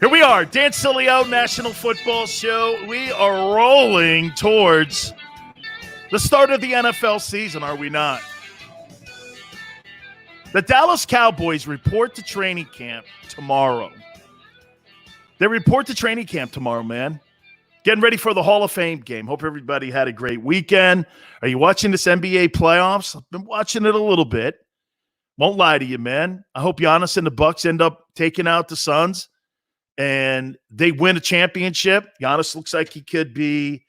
Here we are, Dan Sileo, National Football Show. We are rolling towards the start of the NFL season, are we not? The Dallas Cowboys report to training camp tomorrow. They report to training camp tomorrow, man. Getting ready for the Hall of Fame game. Hope everybody had a great weekend. Are you watching this NBA playoffs? I've been watching it a little bit. Won't lie to you, man. I hope Giannis and the Bucks end up taking out the Suns and they win a championship. Giannis looks like he could be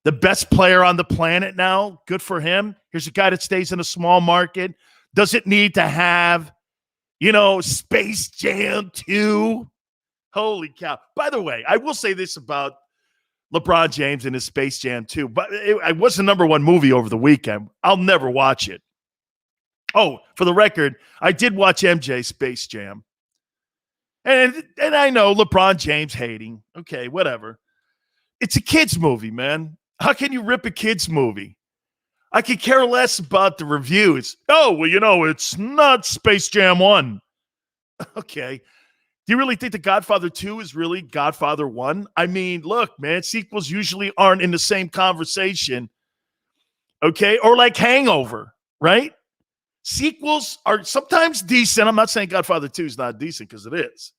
the best player on the planet now. Good for him. Here's a guy that stays in a small market. Doesn't need to have, Space Jam 2. Holy cow. By the way, I will say this about LeBron James and his Space Jam 2, but it was the number one movie over the weekend. I'll never watch it. Oh, for the record, I did watch MJ Space Jam. And I know LeBron James hating. Okay, whatever. It's a kid's movie, man. How can you rip a kid's movie? I could care less about the reviews. Oh, well, it's not Space Jam 1. Okay. Do you really think The Godfather 2 is really Godfather 1? I mean, look, man, sequels usually aren't in the same conversation. Okay? Or like Hangover, right? Sequels are sometimes decent. I'm not saying Godfather 2 is not decent because it is.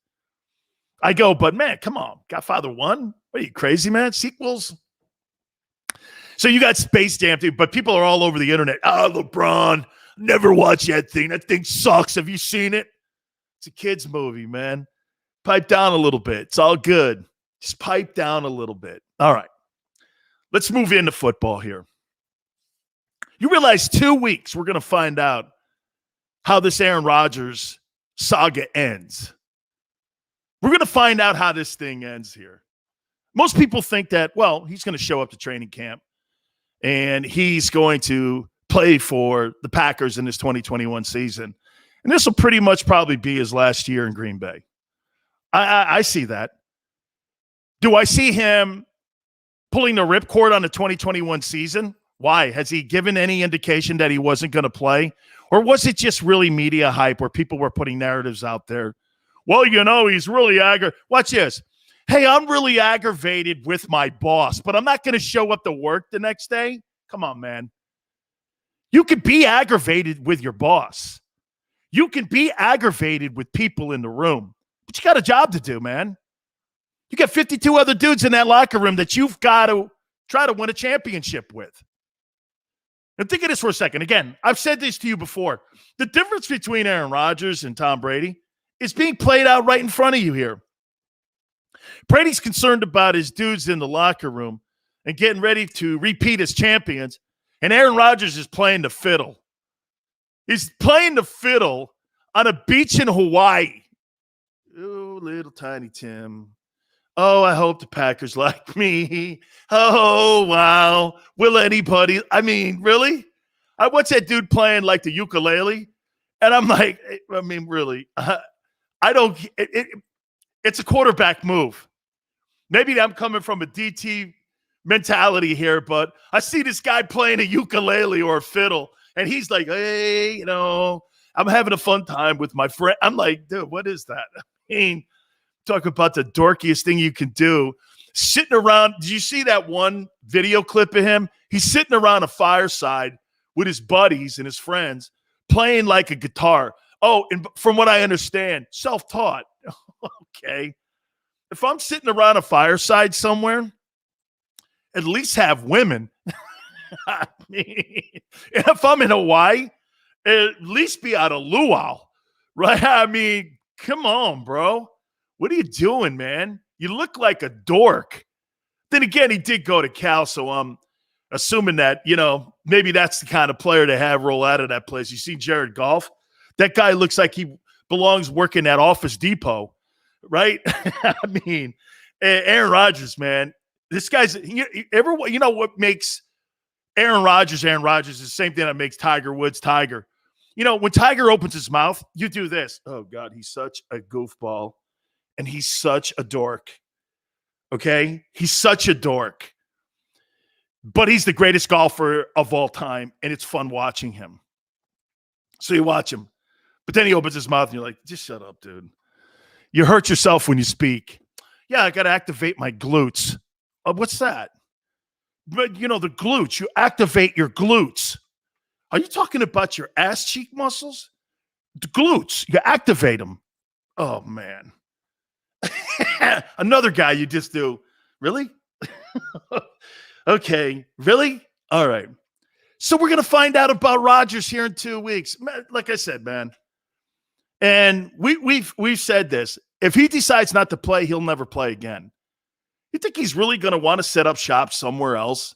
I go, but man, come on. Godfather 1? What are you, crazy, man? Sequels? So you got Space Jam 2, but people are all over the internet. Oh, LeBron, never watch that thing. That thing sucks. Have you seen it? It's a kid's movie, man. Pipe down a little bit. It's all good. Just pipe down a little bit. All right. Let's move into football here. You realize 2 weeks we're going to find out how this Aaron Rodgers saga ends. We're going to find out how this thing ends here. Most people think that, well, he's going to show up to training camp and he's going to play for the Packers in this 2021 season. And this will pretty much probably be his last year in Green Bay. I see that. Do I see him pulling the ripcord on the 2021 season? Why? Has he given any indication that he wasn't going to play? Or was it just really media hype where people were putting narratives out there? Well, he's really aggravated. Watch this. Hey, I'm really aggravated with my boss, but I'm not going to show up to work the next day. Come on, man. You can be aggravated with your boss. You can be aggravated with people in the room, but you got a job to do, man. You got 52 other dudes in that locker room that you've got to try to win a championship with. And think of this for a second. Again, I've said this to you before. The difference between Aaron Rodgers and Tom Brady is being played out right in front of you here. Brady's concerned about his dudes in the locker room and getting ready to repeat as champions, and Aaron Rodgers is playing the fiddle. He's playing the fiddle on a beach in Hawaii. Oh, little tiny Tim. Oh, I hope the Packers like me. Oh, wow. Will anybody? I mean, really? I watched that dude playing like the ukulele, and I'm like, really? I don't – it's a quarterback move. Maybe I'm coming from a DT mentality here, but I see this guy playing a ukulele or a fiddle, and he's like, hey, I'm having a fun time with my friend. I'm like, dude, what is that? I mean, talk about the dorkiest thing you can do. Sitting around, did you see that one video clip of him? He's sitting around a fireside with his buddies and his friends playing like a guitar. Oh, and from what I understand, self-taught. Okay. If I'm sitting around a fireside somewhere, at least have women. I mean, if I'm in Hawaii, at least be out of luau, right? I mean, come on, bro. What are you doing, man? You look like a dork. Then again, he did go to Cal, so I'm assuming that, maybe that's the kind of player to have roll out of that place. You see Jared Goff? That guy looks like he belongs working at Office Depot, right? I mean, Aaron Rodgers, man. This guy's what makes Aaron Rodgers is the same thing that makes Tiger Woods Tiger. When Tiger opens his mouth, you do this. Oh, God, he's such a goofball, and he's such a dork. Okay? He's such a dork. But he's the greatest golfer of all time, and it's fun watching him. So you watch him. But then he opens his mouth, and you're like, just shut up, dude. You hurt yourself when you speak. Yeah, I got to activate my glutes. What's that? But, the glutes. You activate your glutes. Are you talking about your ass cheek muscles? The glutes. You activate them. Oh, man. Another guy you just do. Really? Okay. Really? All right. So we're going to find out about Rodgers here in 2 weeks. Like I said, man. And we've said this. If he decides not to play, he'll never play again. You think he's really going to want to set up shop somewhere else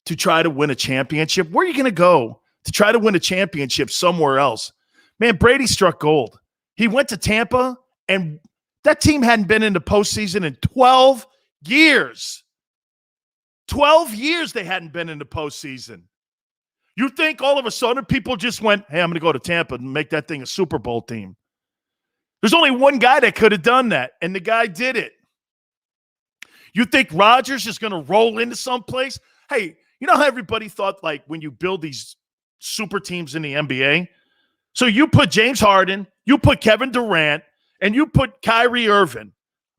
to try to win a championship? Where are you going to go to try to win a championship somewhere else? Man, Brady struck gold. He went to Tampa, and that team hadn't been in the postseason in 12 years. 12 years they hadn't been in the postseason. You think all of a sudden people just went, hey, I'm going to go to Tampa and make that thing a Super Bowl team. There's only one guy that could have done that, and the guy did it. You think Rodgers is going to roll into someplace? Hey, you know how everybody thought, like, when you build these super teams in the NBA? So you put James Harden, you put Kevin Durant, and you put Kyrie Irvin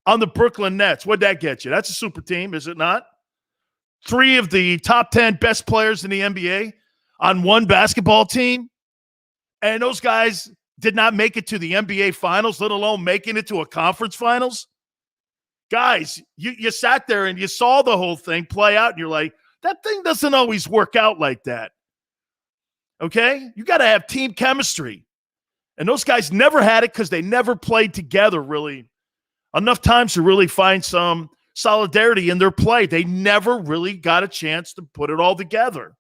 on the Brooklyn Nets. What'd that get you? That's a super team, is it not? 3 of the top 10 best players in the NBA on one basketball team. And those guys did not make it to the NBA Finals, let alone making it to a conference finals. Guys, you sat there and you saw the whole thing play out, and you're like, that thing doesn't always work out like that. Okay? You got to have team chemistry. And those guys never had it because they never played together really enough times to really find some solidarity in their play. They never really got a chance to put it all together.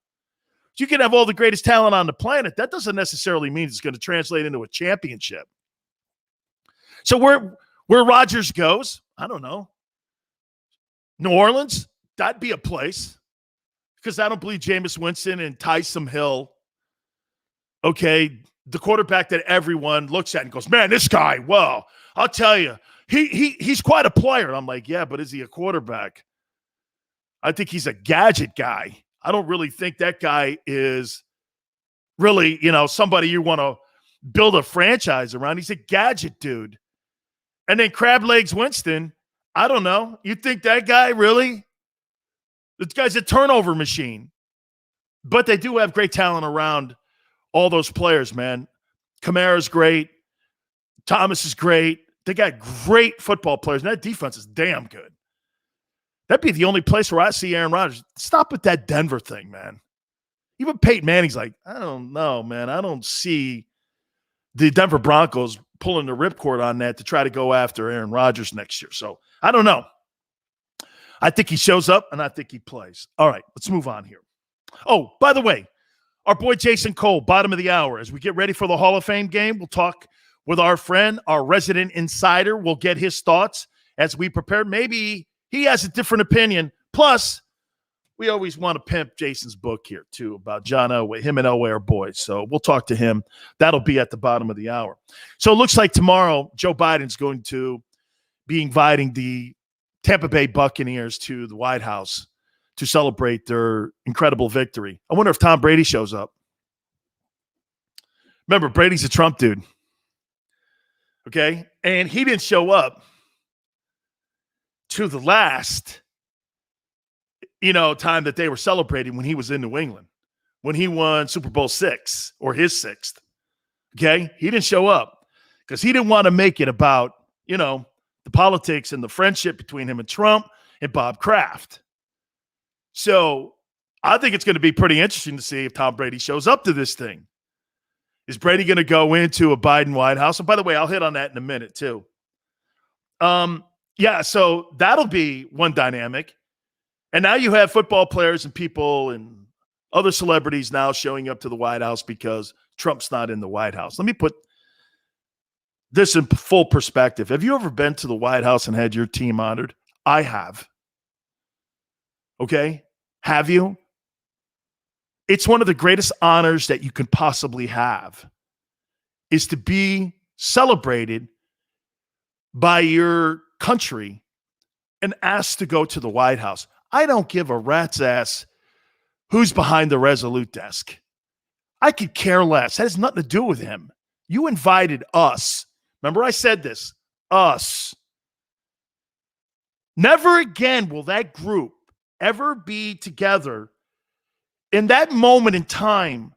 You can have all the greatest talent on the planet. That doesn't necessarily mean it's going to translate into a championship. So where Rodgers goes, I don't know. New Orleans, that'd be a place. Because I don't believe Jameis Winston and Taysom Hill, okay, the quarterback that everyone looks at and goes, man, this guy, well, I'll tell you, he's quite a player. And I'm like, yeah, but is he a quarterback? I think he's a gadget guy. I don't really think that guy is really, somebody you want to build a franchise around. He's a gadget dude. And then Crab Legs Winston, I don't know. You think that guy really? This guy's a turnover machine. But they do have great talent around all those players, man. Kamara's great. Thomas is great. They got great football players. And that defense is damn good. That'd be the only place where I see Aaron Rodgers. Stop with that Denver thing, man. Even Peyton Manning's like, I don't know, man. I don't see the Denver Broncos pulling the ripcord on that to try to go after Aaron Rodgers next year. So I don't know. I think he shows up, and I think he plays. All right, let's move on here. Oh, by the way, our boy Jason Cole, bottom of the hour. As we get ready for the Hall of Fame game, we'll talk with our friend, our resident insider. We'll get his thoughts as we prepare. Maybe he has a different opinion. Plus, we always want to pimp Jason's book here, too, about John Elway. Him and Elway are boys. So we'll talk to him. That'll be at the bottom of the hour. So it looks like tomorrow, Joe Biden's going to be inviting the Tampa Bay Buccaneers to the White House to celebrate their incredible victory. I wonder if Tom Brady shows up. Remember, Brady's a Trump dude. Okay? And he didn't show up to the last, time that they were celebrating when he was in New England, when he won Super Bowl VI or his 6th. Okay? He didn't show up because he didn't want to make it about, the politics and the friendship between him and Trump and Bob Kraft. So I think it's going to be pretty interesting to see if Tom Brady shows up to this thing. Is Brady going to go into a Biden White House? And by the way, I'll hit on that in a minute too. Yeah, so that'll be one dynamic. And now you have football players and people and other celebrities now showing up to the White House because Trump's not in the White House. Let me put this in full perspective. Have you ever been to the White House and had your team honored? I have. Okay? Have you? It's one of the greatest honors that you can possibly have is to be celebrated by your country and asked to go to the White House. I don't give a rat's ass who's behind the Resolute desk. I could care less. That has nothing to do with him. You invited us. Remember I said this. us. Never again will that group ever be together in that moment in time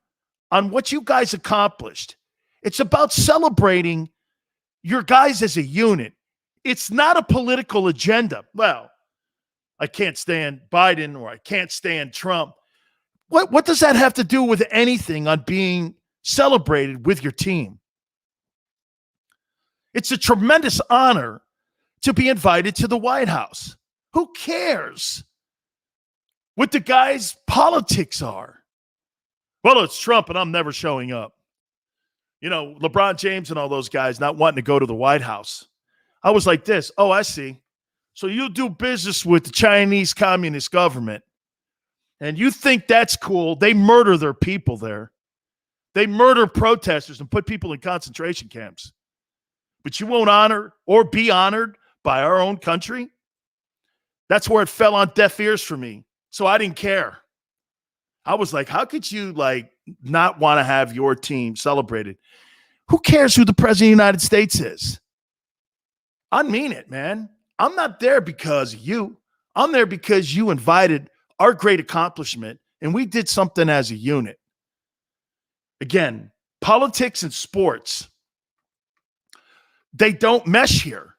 on what you guys accomplished. It's about celebrating your guys as a unit. It's not a political agenda. Well, I can't stand Biden or I can't stand Trump. What does that have to do with anything on being celebrated with your team? It's a tremendous honor to be invited to the White House. Who cares what the guy's politics are? Well, it's Trump and I'm never showing up. You know, LeBron James and all those guys not wanting to go to the White House. I was like this. Oh, I see. So you do business with the Chinese Communist government and you think that's cool. They murder their people there. They murder protesters and put people in concentration camps. But you won't honor or be honored by our own country? That's where it fell on deaf ears for me. So I didn't care. I was like, how could you not want to have your team celebrated? Who cares who the president of the United States is? I mean it, man. I'm not there because of you. I'm there because you invited our great accomplishment and we did something as a unit. Again, politics and sports, they don't mesh here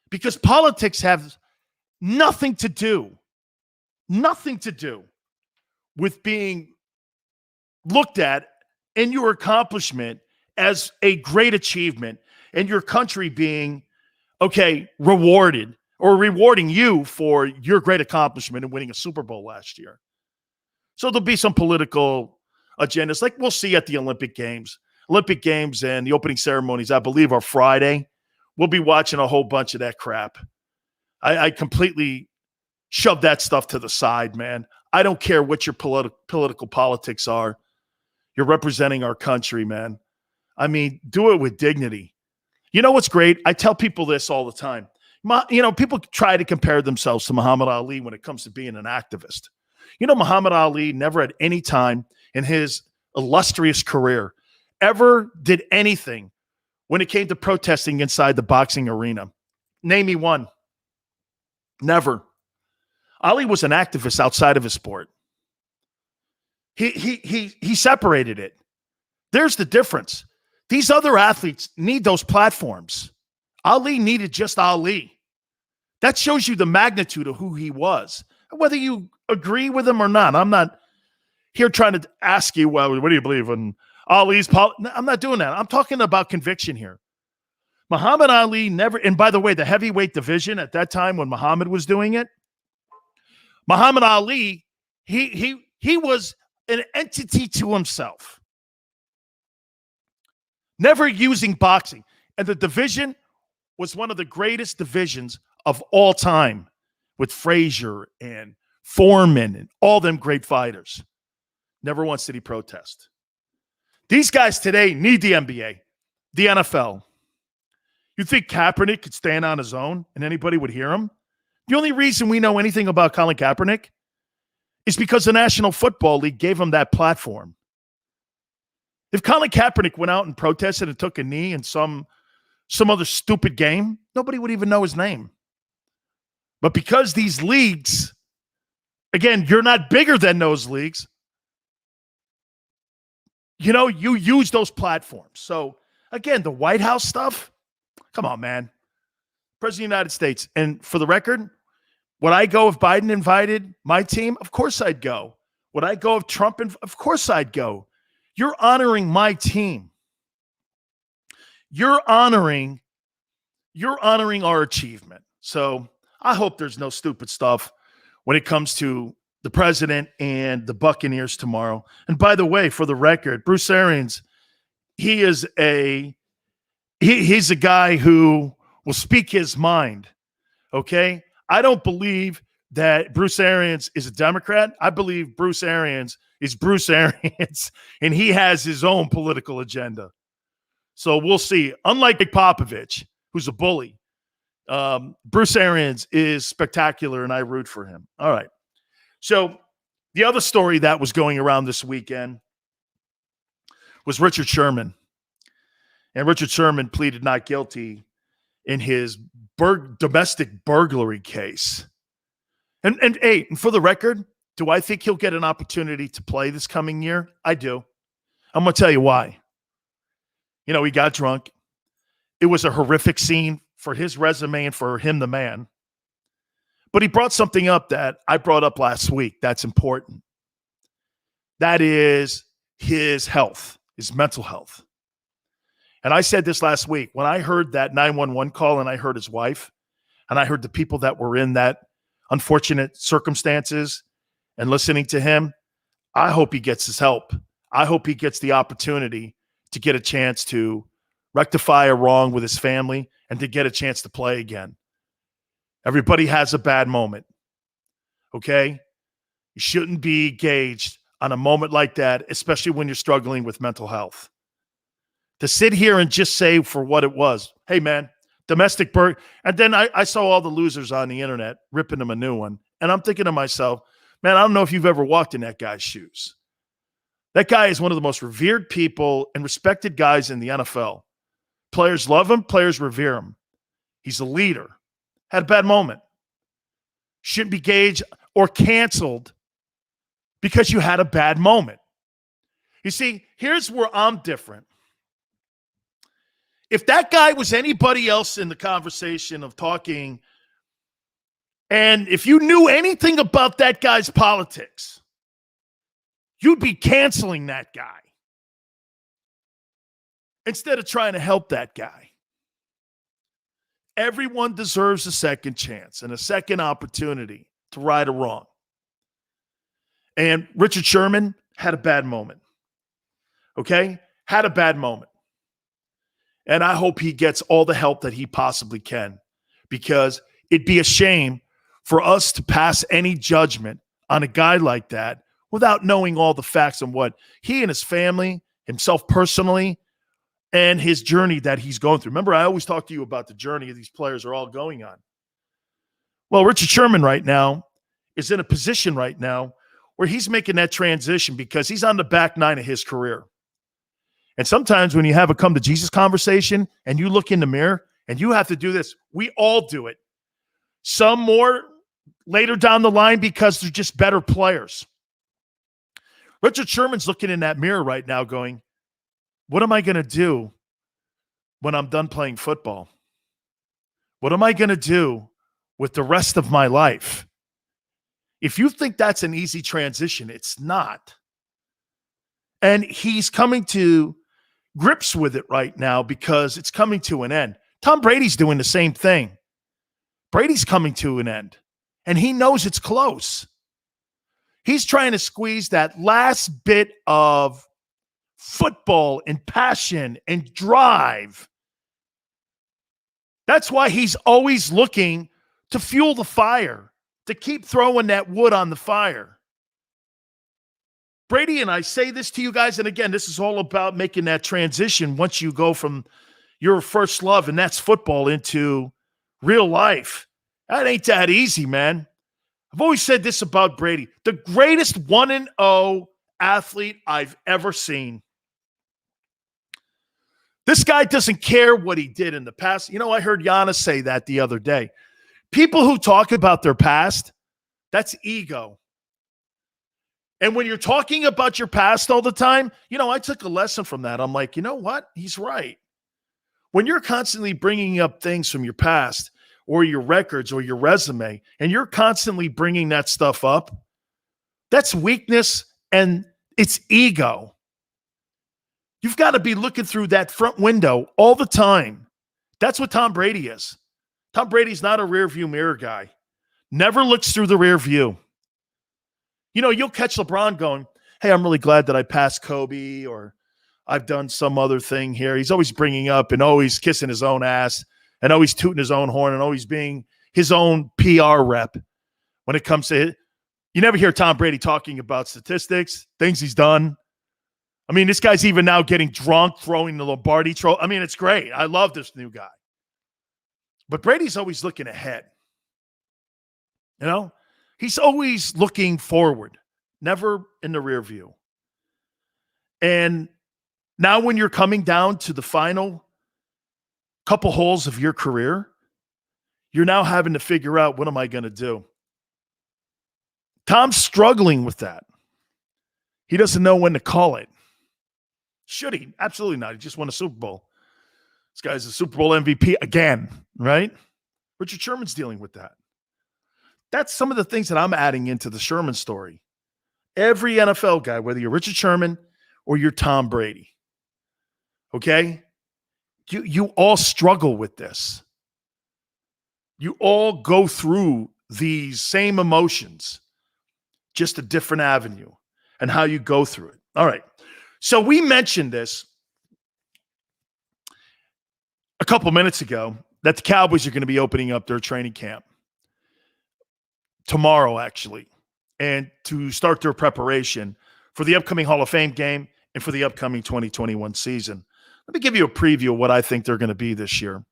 because politics have nothing to do with being looked at in your accomplishment as a great achievement and your country being, rewarded or rewarding you for your great accomplishment in winning a Super Bowl last year. So there'll be some political agendas like we'll see at the Olympic Games. Olympic Games and the opening ceremonies, I believe, are Friday. We'll be watching a whole bunch of that crap. I completely shove that stuff to the side, man. I don't care what your political politics are. You're representing our country, man. I mean, do it with dignity. You know what's great? I tell people this all the time. People try to compare themselves to Muhammad Ali when it comes to being an activist. Muhammad Ali never at any time in his illustrious career ever did anything when it came to protesting inside the boxing arena. Name me one. Never. Ali was an activist outside of his sport. He separated it. There's the difference. These other athletes need those platforms. Ali needed just Ali. That shows you the magnitude of who he was. Whether you agree with him or not, I'm not here trying to ask you, well, what do you believe in Ali's I'm not doing that. I'm talking about conviction here. Muhammad Ali never, and by the way, the heavyweight division at that time when Muhammad was doing it, Muhammad Ali, he was an entity to himself. Never using boxing. And the division was one of the greatest divisions of all time with Frazier and Foreman and all them great fighters. Never once did he protest. These guys today need the NBA, the NFL. You think Kaepernick could stand on his own and anybody would hear him? The only reason we know anything about Colin Kaepernick is because the National Football League gave him that platform. If Colin Kaepernick went out and protested and took a knee in some other stupid game, nobody would even know his name. But because these leagues, again, you're not bigger than those leagues, you use those platforms. So, again, the White House stuff, come on, man. President of the United States. And for the record, would I go if Biden invited my team? Of course I'd go. Would I go if Trump? Of course I'd go. You're honoring my team. You're honoring our achievement. So I hope there's no stupid stuff when it comes to the president and the Buccaneers tomorrow. And by the way, for the record, Bruce Arians, he's a guy who will speak his mind. Okay? I don't believe that Bruce Arians is a Democrat. I believe Bruce Arians is Bruce Arians, and he has his own political agenda. So we'll see. Unlike Popovich, who's a bully, Bruce Arians is spectacular, and I root for him. All right. So the other story that was going around this weekend was Richard Sherman. And Richard Sherman pleaded not guilty in his domestic burglary case. And hey, and for the record, do I think he'll get an opportunity to play this coming year? I do. I'm going to tell you why. He got drunk. It was a horrific scene for his resume and for him, the man. But he brought something up that I brought up last week that's important. That is his health, his mental health. And I said this last week. When I heard that 911 call and I heard his wife and I heard the people that were in that unfortunate circumstances and listening to him, I hope he gets his help. I hope he gets the opportunity to get a chance to rectify a wrong with his family and to get a chance to play again. Everybody has a bad moment, okay? You shouldn't be gauged on a moment like that, especially when you're struggling with mental health. To sit here and just say for what it was, hey, man, domestic burg. And then I saw all the losers on the internet ripping him a new one. And I'm thinking to myself, man, I don't know if you've ever walked in that guy's shoes. That guy is one of the most revered people and respected guys in the NFL. Players love him. Players revere him. He's a leader. Had a bad moment. Shouldn't be gauged or canceled because you had a bad moment. You see, here's where I'm different. If that guy was anybody else in the conversation of talking, and if you knew anything about that guy's politics, you'd be canceling that guy instead of trying to help that guy. Everyone deserves a second chance and a second opportunity to right a wrong. And Richard Sherman had a bad moment. Okay? Had a bad moment. And I hope he gets all the help that he possibly can, because it'd be a shame for us to pass any judgment on a guy like that without knowing all the facts and what he and his family, himself personally, and his journey that he's going through. Remember, I always talk to you about the journey these players are all going on. Well, Richard Sherman right now is in a position right now where he's making that transition because he's on the back nine of his career. And sometimes when you have a come to Jesus conversation and you look in the mirror and you have to do this, we all do it. Some more later down the line because they're just better players. Richard Sherman's looking in that mirror right now going, what am I going to do when I'm done playing football? What am I going to do with the rest of my life? If you think that's an easy transition, it's not. And he's coming to grips with it right now because it's coming to an end. Tom Brady's doing the same thing. Brady's coming to an end, and he knows it's close. He's trying to squeeze that last bit of football and passion and drive. That's why he's always looking to fuel the fire, to keep throwing that wood on the fire. Brady, and I say this to you guys, and again, this is all about making that transition once you go from your first love, and that's football, into real life. That ain't that easy, man. I've always said this about Brady. The greatest 1-0 athlete I've ever seen. This guy doesn't care what he did in the past. You know, I heard Giannis say that the other day. People who talk about their past, that's ego. And when you're talking about your past all the time, you know, I took a lesson from that. I'm like, you know what? He's right. When you're constantly bringing up things from your past or your records or your resume, and you're constantly bringing that stuff up, that's weakness and it's ego. You've got to be looking through that front window all the time. That's what Tom Brady is. Tom Brady's not a rear view mirror guy. Never looks through the rear view. You know, you'll catch LeBron going, hey, I'm really glad that I passed Kobe, or I've done some other thing here. He's always bringing up and always kissing his own ass and always tooting his own horn and always being his own PR rep when it comes to it. You never hear Tom Brady talking about statistics, things he's done. I mean, this guy's even now getting drunk, throwing the Lombardi trophy. I mean, it's great. I love this new guy. But Brady's always looking ahead. You know? He's always looking forward, never in the rear view. And now when you're coming down to the final couple holes of your career, you're now having to figure out, what am I going to do? Tom's struggling with that. He doesn't know when to call it. Should he? Absolutely not. He just won a Super Bowl. This guy's a Super Bowl MVP again, right? Richard Sherman's dealing with that. That's some of the things that I'm adding into the Sherman story. Every NFL guy, whether you're Richard Sherman or you're Tom Brady, okay? You all struggle with this. You all go through these same emotions, just a different avenue and how you go through it. All right. So we mentioned this a couple minutes ago, that the Cowboys are going to be opening up their training camp tomorrow, actually, and to start their preparation for the upcoming Hall of Fame game and for the upcoming 2021 season. Let me give you a preview of what I think they're going to be this year.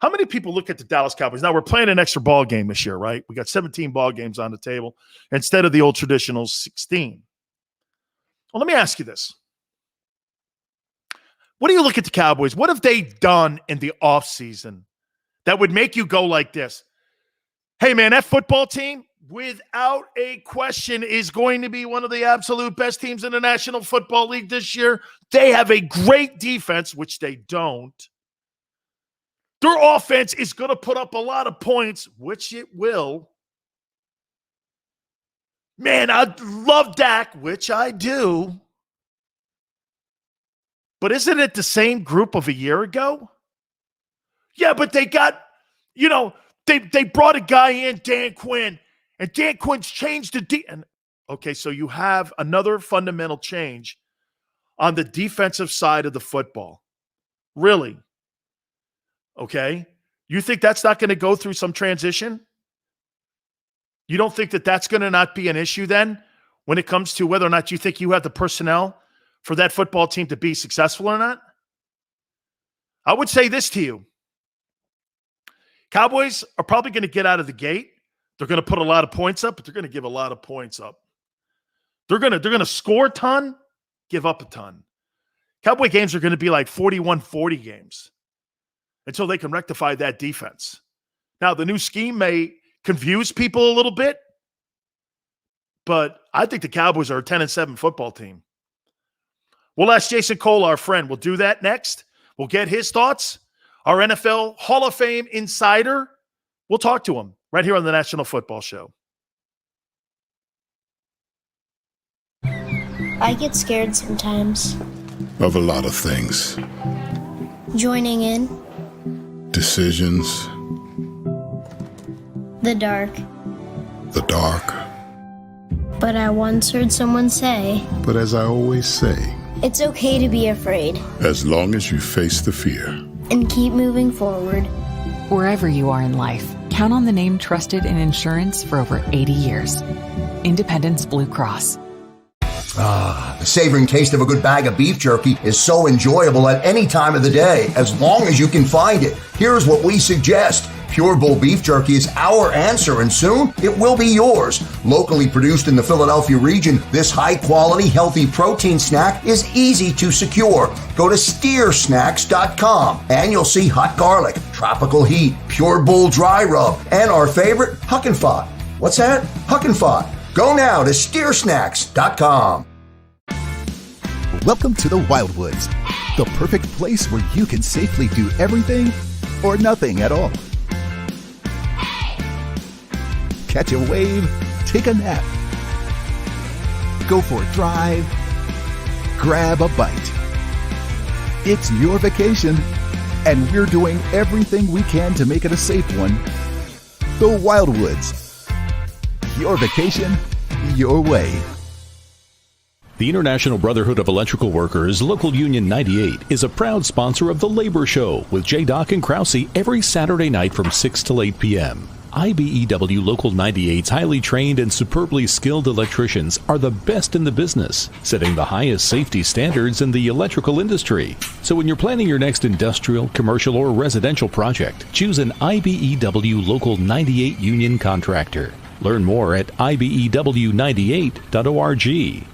How many people look at the Dallas Cowboys? Now, we're playing an extra ball game this year, right? We got 17 ball games on the table instead of the old traditional 16. Well, let me ask you this. What do you look at the Cowboys? What have they done in the offseason that would make you go like this? Hey, man, that football team, without a question, is going to be one of the absolute best teams in the National Football League this year. They have a great defense, which they don't. Their offense is going to put up a lot of points, which it will. Man, I love Dak, which I do. But isn't it the same group of a year ago? Yeah, but they got, they brought a guy in, Dan Quinn, and Dan Quinn's changed the okay, so you have another fundamental change on the defensive side of the football. Really? Okay? You think that's not going to go through some transition? You don't think that that's going to not be an issue then when it comes to whether or not you think you have the personnel for that football team to be successful or not? I would say this to you. Cowboys are probably going to get out of the gate. They're going to put a lot of points up, but they're going to give a lot of points up. They're going to score a ton, give up a ton. Cowboy games are going to be like 41-40 games until they can rectify that defense. Now, the new scheme may confuse people a little bit, but I think the Cowboys are a 10-7 football team. We'll ask Jason Cole, our friend. We'll do that next. We'll get his thoughts. Our NFL Hall of Fame insider. We'll talk to him right here on the National Football Show. I get scared sometimes. Of a lot of things. Joining in. Decisions. The dark. The dark. But I once heard someone say, but as I always say, it's okay to be afraid. As long as you face the fear. And keep moving forward. Wherever you are in life, count on the name trusted in insurance for over 80 years. Independence Blue Cross. The savoring taste of a good bag of beef jerky is so enjoyable at any time of the day, as long as you can find it. Here's what we suggest. Pure Bull Beef Jerky is our answer, and soon it will be yours. Locally produced in the Philadelphia region, this high-quality, healthy protein snack is easy to secure. Go to steersnacks.com, and you'll see hot garlic, tropical heat, Pure Bull dry rub, and our favorite, Huck and Fod. What's that? Huck and Fod. Go now to steersnacks.com. Welcome to the Wildwoods, the perfect place where you can safely do everything or nothing at all. Catch a wave, take a nap, go for a drive, grab a bite. It's your vacation, and we're doing everything we can to make it a safe one. The Wildwoods. Your vacation, your way. The International Brotherhood of Electrical Workers, Local Union 98, is a proud sponsor of The Labor Show with J. Doc and Krause every Saturday night from 6 till 8 p.m. IBEW Local 98's highly trained and superbly skilled electricians are the best in the business, setting the highest safety standards in the electrical industry. So when you're planning your next industrial, commercial, or residential project, choose an IBEW Local 98 union contractor. Learn more at ibew98.org.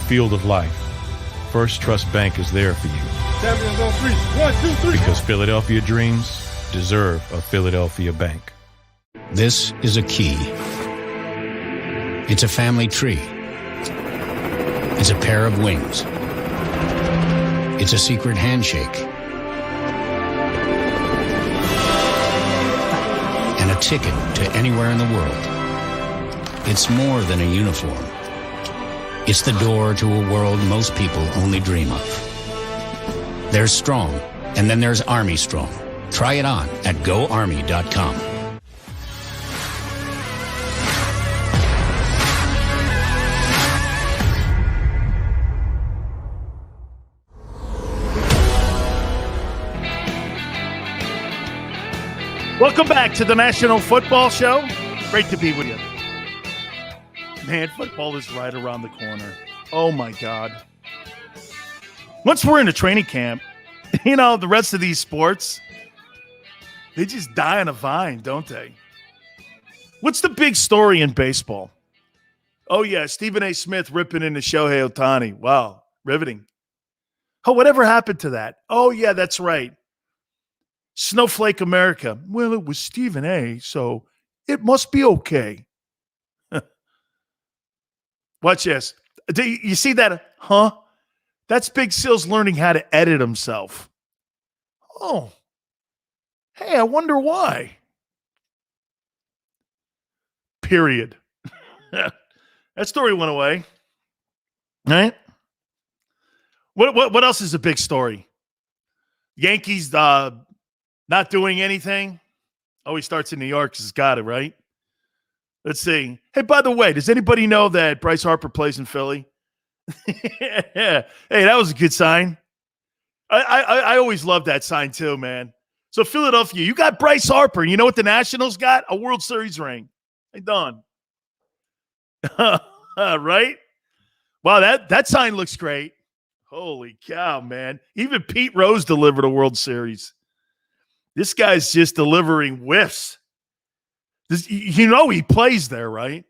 field of life, First Trust Bank is there for you. Champions on three. 1, 2, 3. Because Philadelphia dreams deserve a Philadelphia bank. This is a key. It's a family tree. It's a pair of wings. It's a secret handshake. And a ticket to anywhere in the world. It's more than a uniform. It's the door to a world most people only dream of. There's Strong, and then there's Army Strong. Try it on at GoArmy.com. Welcome back to the National Football Show. Great to be with you. Man, football is right around the corner. Oh, my God. Once we're in a training camp, the rest of these sports, they just die on a vine, don't they? What's the big story in baseball? Oh, yeah, Stephen A. Smith ripping into Shohei Ohtani. Wow, riveting. Oh, whatever happened to that? Oh, yeah, that's right. Snowflake America. Well, it was Stephen A., so it must be okay. Watch this. Do you see that? Huh? That's Big Sil's learning how to edit himself. Oh. Hey, I wonder why. Period. That story went away. Right? What else is a big story? Yankees not doing anything? Oh, he starts in New York because he's got it, right? Let's see. Hey, by the way, does anybody know that Bryce Harper plays in Philly? Yeah. Hey, that was a good sign. I always love that sign too, man. So Philadelphia, you got Bryce Harper. You know what the Nationals got? A World Series ring. Hey, done. Right? Wow, that sign looks great. Holy cow, man. Even Pete Rose delivered a World Series. This guy's just delivering whiffs. He plays there, right?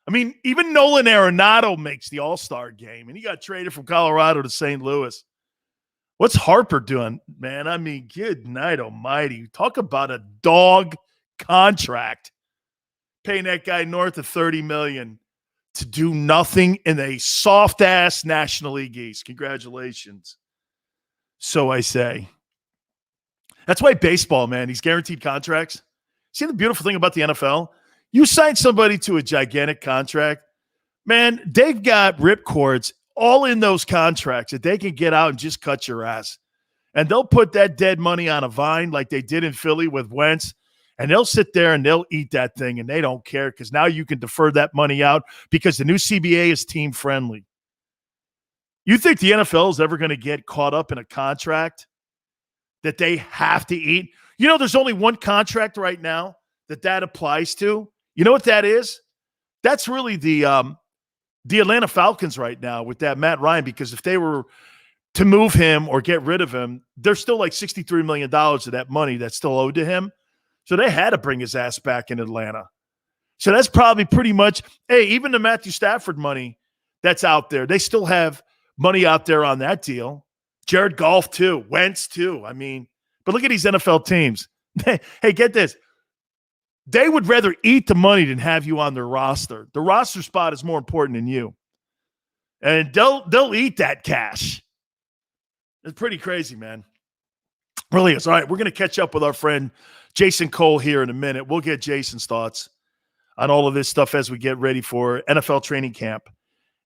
I mean, even Nolan Arenado makes the All-Star game, and he got traded from Colorado to St. Louis. What's Harper doing, man? I mean, good night almighty. Talk about a dog contract. Paying that guy north of $30 million to do nothing in a soft-ass National League East. Congratulations. So I say. That's why baseball, man, these guaranteed contracts. See the beautiful thing about the NFL? You sign somebody to a gigantic contract, man, they've got ripcords all in those contracts that they can get out and just cut your ass. And they'll put that dead money on a vine like they did in Philly with Wentz, and they'll sit there and they'll eat that thing, and they don't care because now you can defer that money out because the new CBA is team-friendly. You think the NFL is ever going to get caught up in a contract that they have to eat? There's only one contract right now that applies to. You know what that is? That's really the Atlanta Falcons right now with that Matt Ryan, because if they were to move him or get rid of him, there's still like $63 million of that money that's still owed to him. So they had to bring his ass back in Atlanta. So that's probably pretty much, hey, even the Matthew Stafford money that's out there, they still have money out there on that deal. Jared Goff too, Wentz too. I mean, but look at these NFL teams. Hey, get this. They would rather eat the money than have you on their roster. The roster spot is more important than you. And they'll eat that cash. It's pretty crazy, man. Really is. All right, we're going to catch up with our friend Jason Cole here in a minute. We'll get Jason's thoughts on all of this stuff as we get ready for NFL training camp.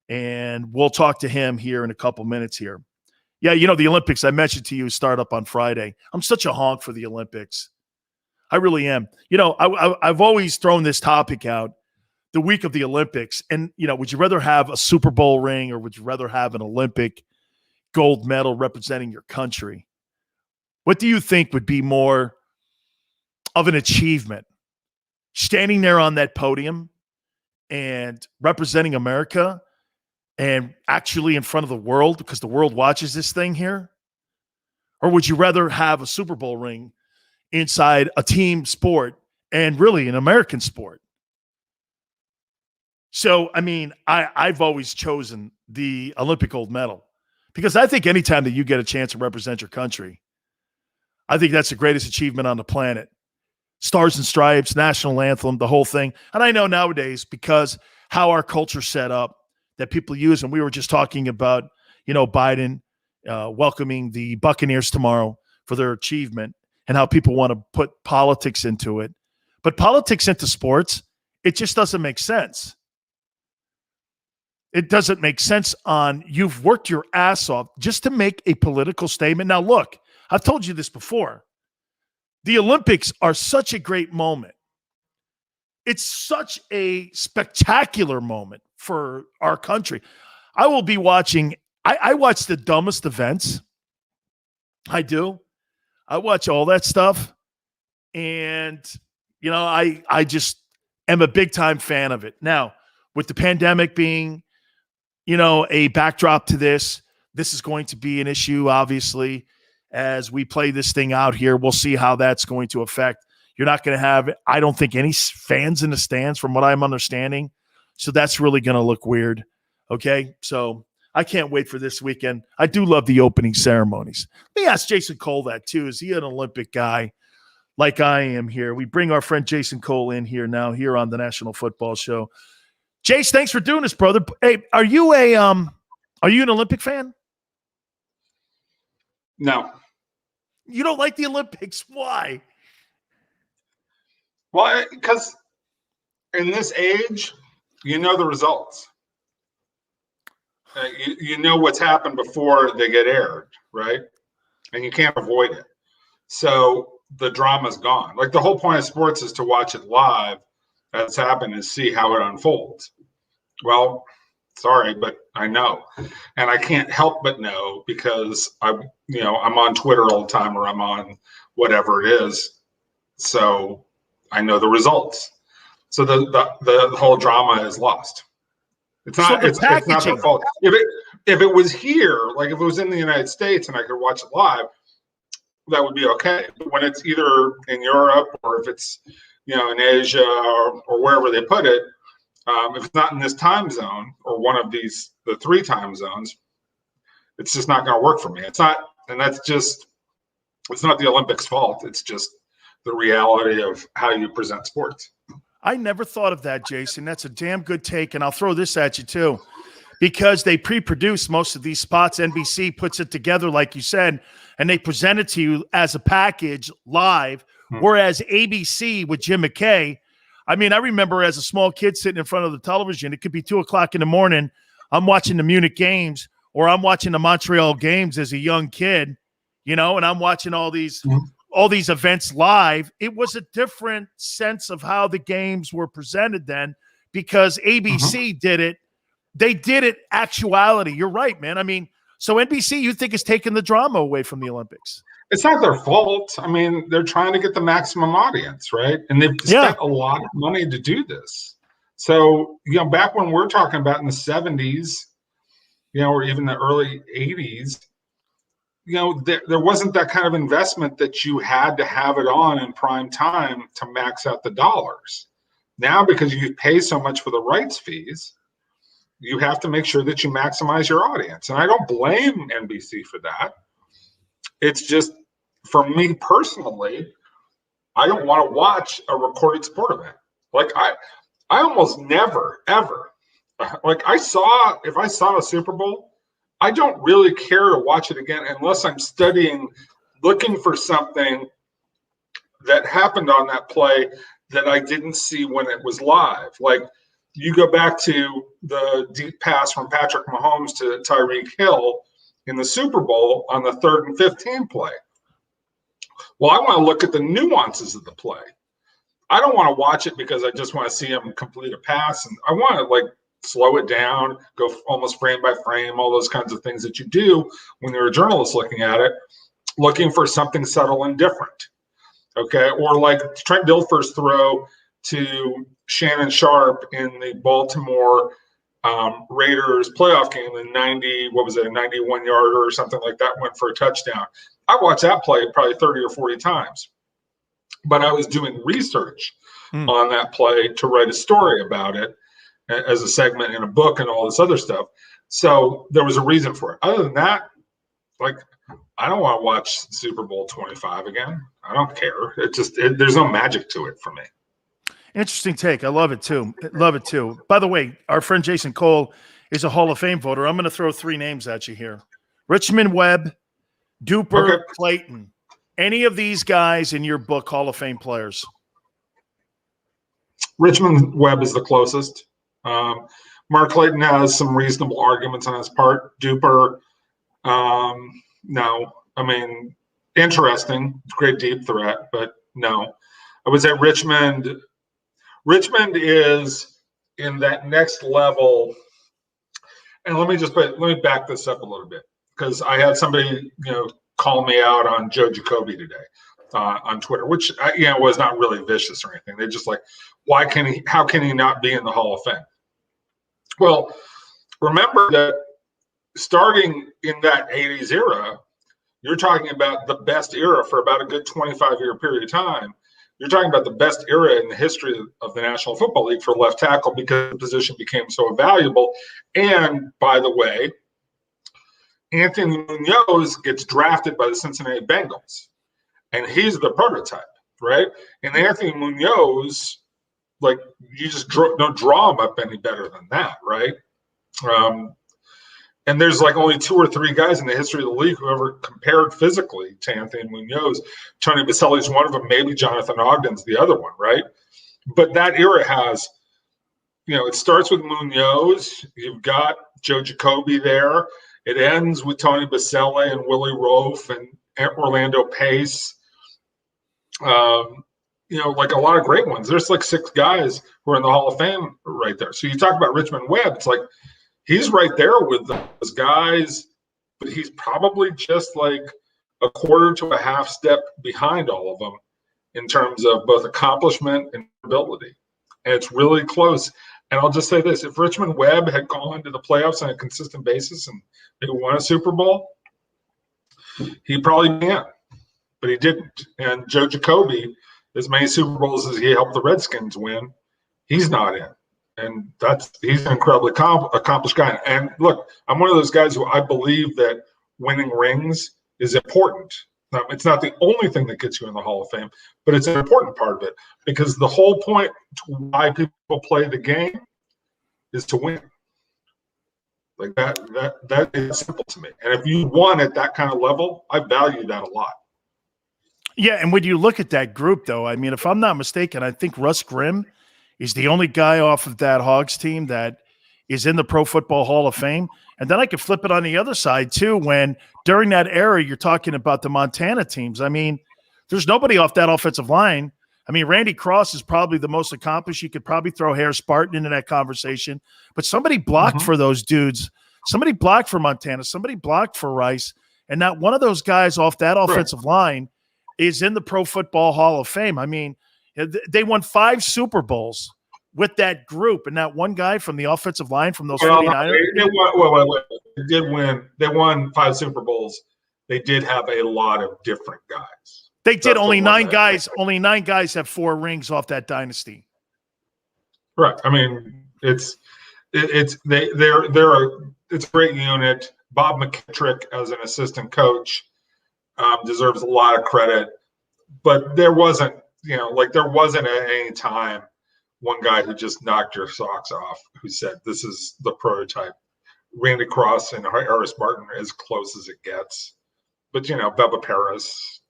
And we'll talk to him here in a couple minutes here. Yeah, the Olympics I mentioned to you start up on Friday. I'm such a honk for the Olympics. I really am. I've always thrown this topic out the week of the Olympics. And, would you rather have a Super Bowl ring or would you rather have an Olympic gold medal representing your country? What do you think would be more of an achievement? Standing there on that podium and representing America and actually in front of the world because the world watches this thing here? Or would you rather have a Super Bowl ring inside a team sport and really an American sport? So, I mean, I've always chosen the Olympic gold medal because I think anytime that you get a chance to represent your country, I think that's the greatest achievement on the planet. Stars and Stripes, national anthem, the whole thing. And I know nowadays, because how our culture's set up, that people use, and we were just talking about, Biden welcoming the Buccaneers tomorrow for their achievement and how people want to put politics into it. But politics into sports, it just doesn't make sense. It doesn't make sense you've worked your ass off just to make a political statement. Now, look, I've told you this before. The Olympics are such a great moment. It's such a spectacular moment for our country. I will be watching. I watch the dumbest events. I do. I watch all that stuff. And, I just am a big time fan of it. Now, with the pandemic being, a backdrop to this is going to be an issue, obviously, as we play this thing out here. We'll see how that's going to affect. You're not going to have, I don't think, any fans in the stands from what I'm understanding. So that's really going to look weird. Okay. So I can't wait for this weekend. I do love the opening ceremonies. Let me ask Jason Cole that too. Is he an Olympic guy like I am here? We bring our friend Jason Cole in here now, here on the National Football Show. Jace, thanks for doing this, brother. Hey, are you an Olympic fan? No. You don't like the Olympics? Why? Well, because in this age, you know the results. You know what's happened before they get aired, right? And you can't avoid it. So the drama's gone. Like, the whole point of sports is to watch it live as it's happened and see how it unfolds. Well, sorry, but I know. And I can't help but know because I'm on Twitter all the time, or I'm on whatever it is. So I know the results. So the whole drama is lost. It's not their fault. If it was here, like if it was in the United States and I could watch it live, that would be okay. But when it's either in Europe or if it's in Asia or wherever they put it, if it's not in this time zone or one of the 3 time zones, it's just not going to work for me. It's not, and it's not the Olympics' fault. It's just the reality of how you present sports. I never thought of that, Jason. That's a damn good take, and I'll throw this at you too. Because they pre-produce most of these spots. NBC puts it together, like you said, and they present it to you as a package live, whereas ABC with Jim McKay, I mean, I remember as a small kid sitting in front of the television, it could be 2:00 in the morning, I'm watching the Munich games, or I'm watching the Montreal games as a young kid, and I'm watching all these events live. It was a different sense of how the games were presented then because ABC did it. They did it actuality. You're right, man. I mean, so NBC, you think, is taking the drama away from the Olympics? It's not their fault. I mean, they're trying to get the maximum audience, right? And they've spent a lot of money to do this. So, back when we're talking about in the 70s, or even the early 80s, there wasn't that kind of investment that you had to have it on in prime time to max out the dollars. Now, because you pay so much for the rights fees, you have to make sure that you maximize your audience. And I don't blame NBC for that. It's just, for me personally, I don't want to watch a recorded sport event. Like, I almost never, ever, like if I saw a Super Bowl, I don't really care to watch it again unless I'm studying, looking for something that happened on that play that I didn't see when it was live. Like, you go back to the deep pass from Patrick Mahomes to Tyreek Hill in the Super Bowl on the 3rd and 15 play. Well, I want to look at the nuances of the play. I don't want to watch it because I just want to see him complete a pass. And I want to slow it down, go almost frame by frame, all those kinds of things that you do when you're a journalist looking at it, looking for something subtle and different. Okay. Or like Trent Dilfer's throw to Shannon Sharp in the Baltimore Raiders playoff game, the 91-yarder or something like that, went for a touchdown. I watched that play probably 30 or 40 times, but I was doing research on that play to write a story about it. as a segment in a book and all this other stuff. So there was a reason for it. Other than that, like, I don't want to watch Super Bowl 25 again. I don't care. There's no magic to it for me. Interesting take. I love it too. By the way, our friend Jason Cole is a Hall of Fame voter. I'm going to throw 3 names at you here: Richmond, Webb, Duper, Clayton. Any of these guys in your book Hall of Fame players? Richmond, Webb is the closest. Mark Clayton has some reasonable arguments on his part. Duper, no. I mean, interesting. Great deep threat, but no. I would say Richmond is in that next level. And let me back this up a little bit, because I had somebody, call me out on Joe Jacoby today on Twitter, which was not really vicious or anything. They're just like, how can he not be in the Hall of Fame? Well, remember that starting in that 80s era, you're talking about the best era for about a good 25-year period of time. You're talking about the best era in the history of the National Football League for left tackle, because the position became so valuable. And by the way, Anthony Munoz gets drafted by the Cincinnati Bengals, and he's the prototype, right? And Anthony Munoz, like, you just don't draw him up any better than that, right? And there's like only 2 or 3 guys in the history of the league who ever compared physically to Anthony Munoz. Tony Baselli's one of them, maybe Jonathan Ogden's the other one, right? But that era has, it starts with Munoz. You've got Joe Jacoby there. It ends with Tony Baselli and Willie Rofe and Orlando Pace. Like a lot of great ones. There's like 6 guys who are in the Hall of Fame right there. So you talk about Richmond Webb, it's like he's right there with those guys, but he's probably just like a quarter to a half step behind all of them in terms of both accomplishment and ability. And it's really close. And I'll just say this: if Richmond Webb had gone to the playoffs on a consistent basis and they won a Super Bowl, he probably can, but he didn't. And Joe Jacoby, as many Super Bowls as he helped the Redskins win, he's not in. And he's an incredibly accomplished guy. And look, I'm one of those guys who I believe that winning rings is important. It's not the only thing that gets you in the Hall of Fame, but it's an important part of it, because the whole point to why people play the game is to win. Like that is simple to me. And if you won at that kind of level, I value that a lot. Yeah, and when you look at that group, though, I mean, if I'm not mistaken, I think Russ Grimm is the only guy off of that Hogs team that is in the Pro Football Hall of Fame. And then I could flip it on the other side, too, when during that era you're talking about the Montana teams. I mean, there's nobody off that offensive line. I mean, Randy Cross is probably the most accomplished. You could probably throw Harris Spartan into that conversation. But somebody blocked for those dudes. Somebody blocked for Montana. Somebody blocked for Rice. And not one of those guys off that offensive line is in the Pro Football Hall of Fame. I mean, they won 5 Bowls with that group, and that one guy from the offensive line from those 49ers. They did win. They won 5 Super Bowls. They did have a lot of different guys. They did. Only 9 guys. Only 9 guys have 4 rings off that dynasty. Right. I mean, it's a great unit. Bob McKittrick as an assistant coach deserves a lot of credit, but there wasn't at any time one guy who just knocked your socks off, who said, this is the prototype. Randy Cross and Harris Spartan as close as it gets. But, Bubba Paris,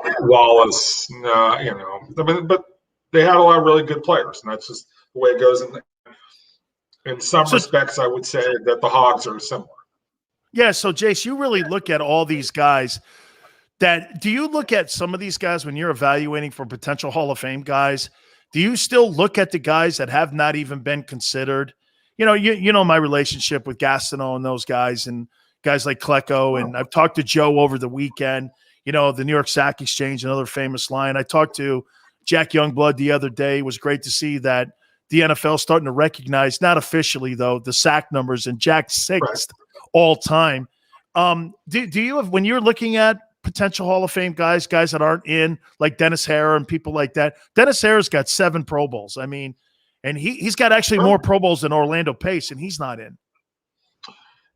Wallace, but they had a lot of really good players, and that's just the way it goes. In some respects, I would say that the Hogs are similar. Yeah, so, Jace, you really look at all these guys. Do you look at some of these guys when you're evaluating for potential Hall of Fame guys? Do you still look at the guys that have not even been considered? You know my relationship with Gastineau and those guys, and guys like Klecko, and I've talked to Joe over the weekend. The New York Sack Exchange, another famous line. I talked to Jack Youngblood the other day. It was great to see that the NFL starting to recognize, not officially though, the sack numbers, and Jack's 6th all time. Do you have, when you're looking at potential Hall of Fame guys that aren't in, like Dennis Hare and people like that? Dennis Hare's got 7 Pro Bowls. I mean, And he's got actually more Pro Bowls than Orlando Pace, and he's not in.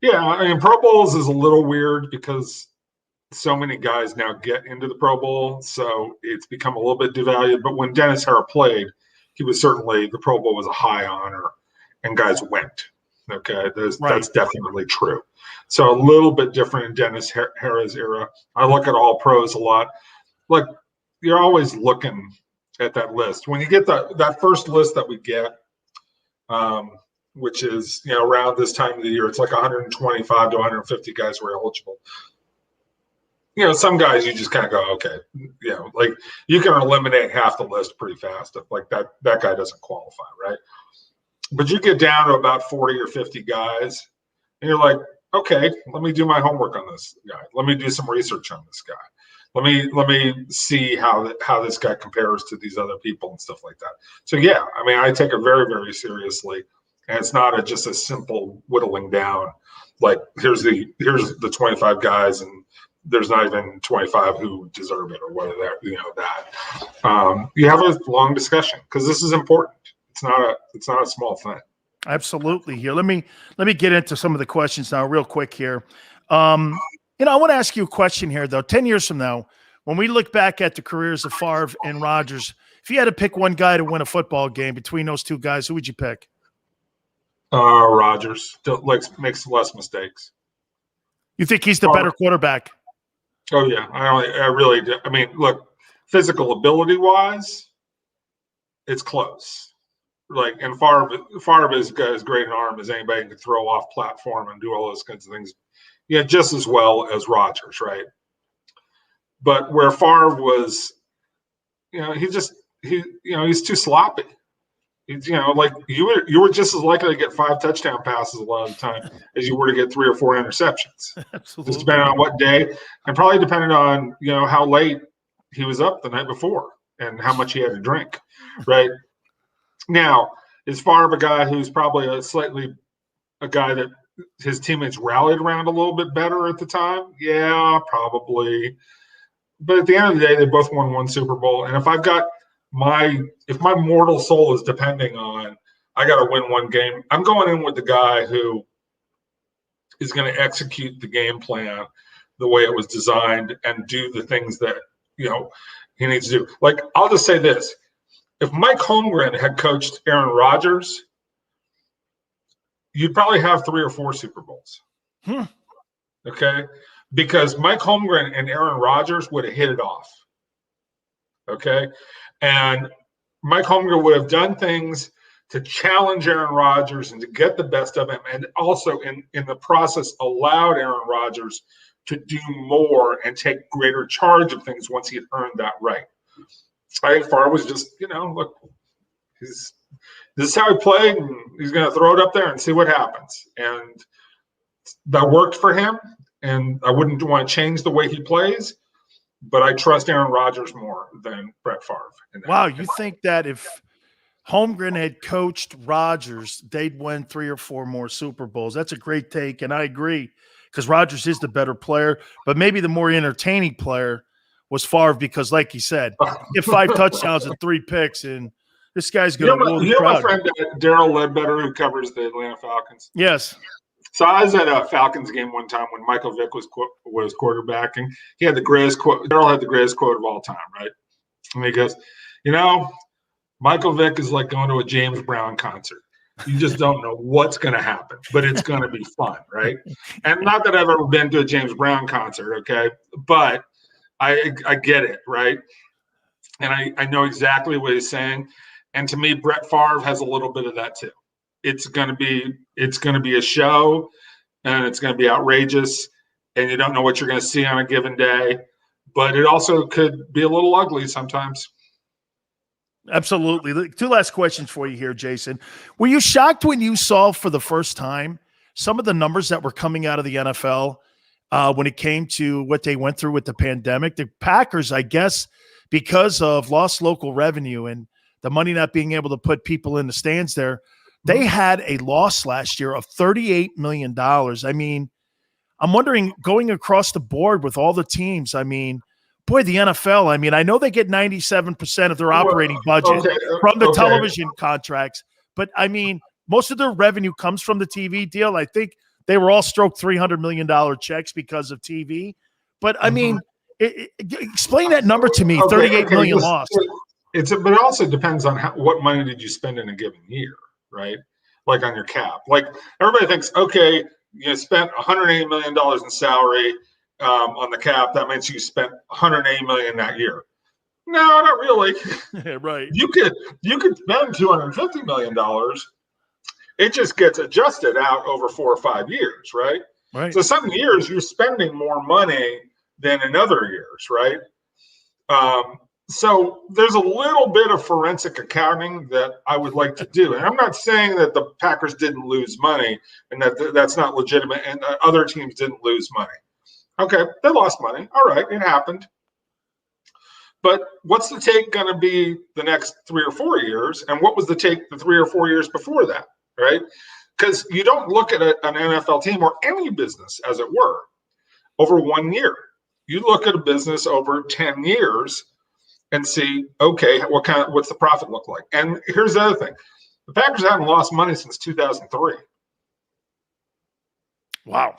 Yeah, I mean, Pro Bowls is a little weird because so many guys now get into the Pro Bowl, so it's become a little bit devalued. But when Dennis Hara played, he was certainly, the Pro Bowl was a high honor, and guys went. Okay, that's definitely true. So a little bit different in Dennis Hara's era. I look at all pros a lot. Like, you're always looking at that list. When you get that first list that we get, which is, around this time of the year, it's like 125 to 150 guys who are eligible. Some guys you just kind of go, okay, like you can eliminate half the list pretty fast if like that guy doesn't qualify, right? But you get down to about 40 or 50 guys, and you're like, okay, let me do my homework on this guy. Let me do some research on this guy. Let me see how this guy compares to these other people and stuff like that. So yeah, I mean, I take it very, very seriously, and it's not just a simple whittling down. Like here's the 25 guys, and there's not even 25 who deserve it or whether that. You have a long discussion because this is important. It's not a small thing. Absolutely. Here, let me get into some of the questions now, real quick here. I want to ask you a question here, though. 10 years from now, when we look back at the careers of Favre and Rodgers, if you had to pick one guy to win a football game between those two guys, who would you pick? Rodgers makes less mistakes. You think he's the better quarterback? Oh yeah, I really do. I mean, look, physical ability wise, it's close. Like, and Favre is as great an arm as anybody can throw off platform and do all those kinds of things. Yeah, just as well as Rodgers, right? But where Favre was, he's too sloppy. He's, like you were just as likely to get 5 touchdown passes a lot of the time as you were to get 3 or 4 interceptions. Absolutely. Just depending on what day, and probably depending on how late he was up the night before and how much he had to drink, right? Now, is Favre a guy who's probably a guy that his teammates rallied around a little bit better at the time? Yeah, probably. But at the end of the day, they both won 1 Super Bowl. And if my mortal soul is depending on I got to win 1 game, I'm going in with the guy who is going to execute the game plan the way it was designed and do the things that he needs to do. Like, I'll just say this. If Mike Holmgren had coached Aaron Rodgers, you'd probably have 3 or 4 Super Bowls. Okay? Because Mike Holmgren and Aaron Rodgers would have hit it off. Okay? And Mike Holmgren would have done things to challenge Aaron Rodgers and to get the best of him, and also in the process allowed Aaron Rodgers to do more and take greater charge of things once he had earned that right. I think Favre was just, look, this is how he played, and he's going to throw it up there and see what happens. And that worked for him, and I wouldn't want to change the way he plays, but I trust Aaron Rodgers more than Brett Favre. Wow, you think that if Holmgren had coached Rodgers, they'd win 3 or 4 more Super Bowls? That's a great take, and I agree, because Rodgers is the better player, but maybe the more entertaining player was Favre, because, like he said, get 5 touchdowns and 3 picks, and this guy's going to rule the crowd. My friend Daryl Ledbetter, who covers the Atlanta Falcons. Yes. So I was at a Falcons game one time when Michael Vick was quarterbacking. He had the greatest quote. Daryl had the greatest quote of all time, right? And he goes, Michael Vick is like going to a James Brown concert. You just don't know what's going to happen, but it's going to be fun, right? And not that I've ever been to a James Brown concert, okay? But I get it, right? And I know exactly what he's saying. And to me, Brett Favre has a little bit of that too. It's going to be a show, and it's going to be outrageous, and you don't know what you're going to see on a given day. But it also could be a little ugly sometimes. Absolutely. 2 last questions for you here, Jason. Were you shocked when you saw for the first time some of the numbers that were coming out of the NFL when it came to what they went through with the pandemic? The Packers, I guess, because of lost local revenue and the money not being able to put people in the stands there, they had a loss last year of $38 million. I mean, I'm wondering, going across the board with all the teams, I mean, boy, the NFL, I mean, I know they get 97% of their operating budget from the television contracts, But I mean, most of their revenue comes from the TV deal. I think they were all stroked $300 million checks because of TV. But I mean, explain that number to me. 38 million lost. But it also depends on what money did you spend in a given year, right? Like on your cap. Like everybody thinks, okay, you spent $180 million in salary on the cap. That means you spent $180 million that year. No, not really. Right. You could spend $250 million. It just gets adjusted out over 4 or 5 years, right? Right. So some years you're spending more money than in other years, right? So there's a little bit of forensic accounting that I would like to do. And I'm not saying that the Packers didn't lose money and that's not legitimate and other teams didn't lose money. Okay, they lost money. All right, it happened. But what's the take going to be the next 3 or 4 years? And what was the take the 3 or 4 years before that, right? Because you don't look at an NFL team or any business, as it were, over 1 year. You look at a business over 10 years and see, okay, what's the profit look like? And here's the other thing. The Packers haven't lost money since 2003. Wow.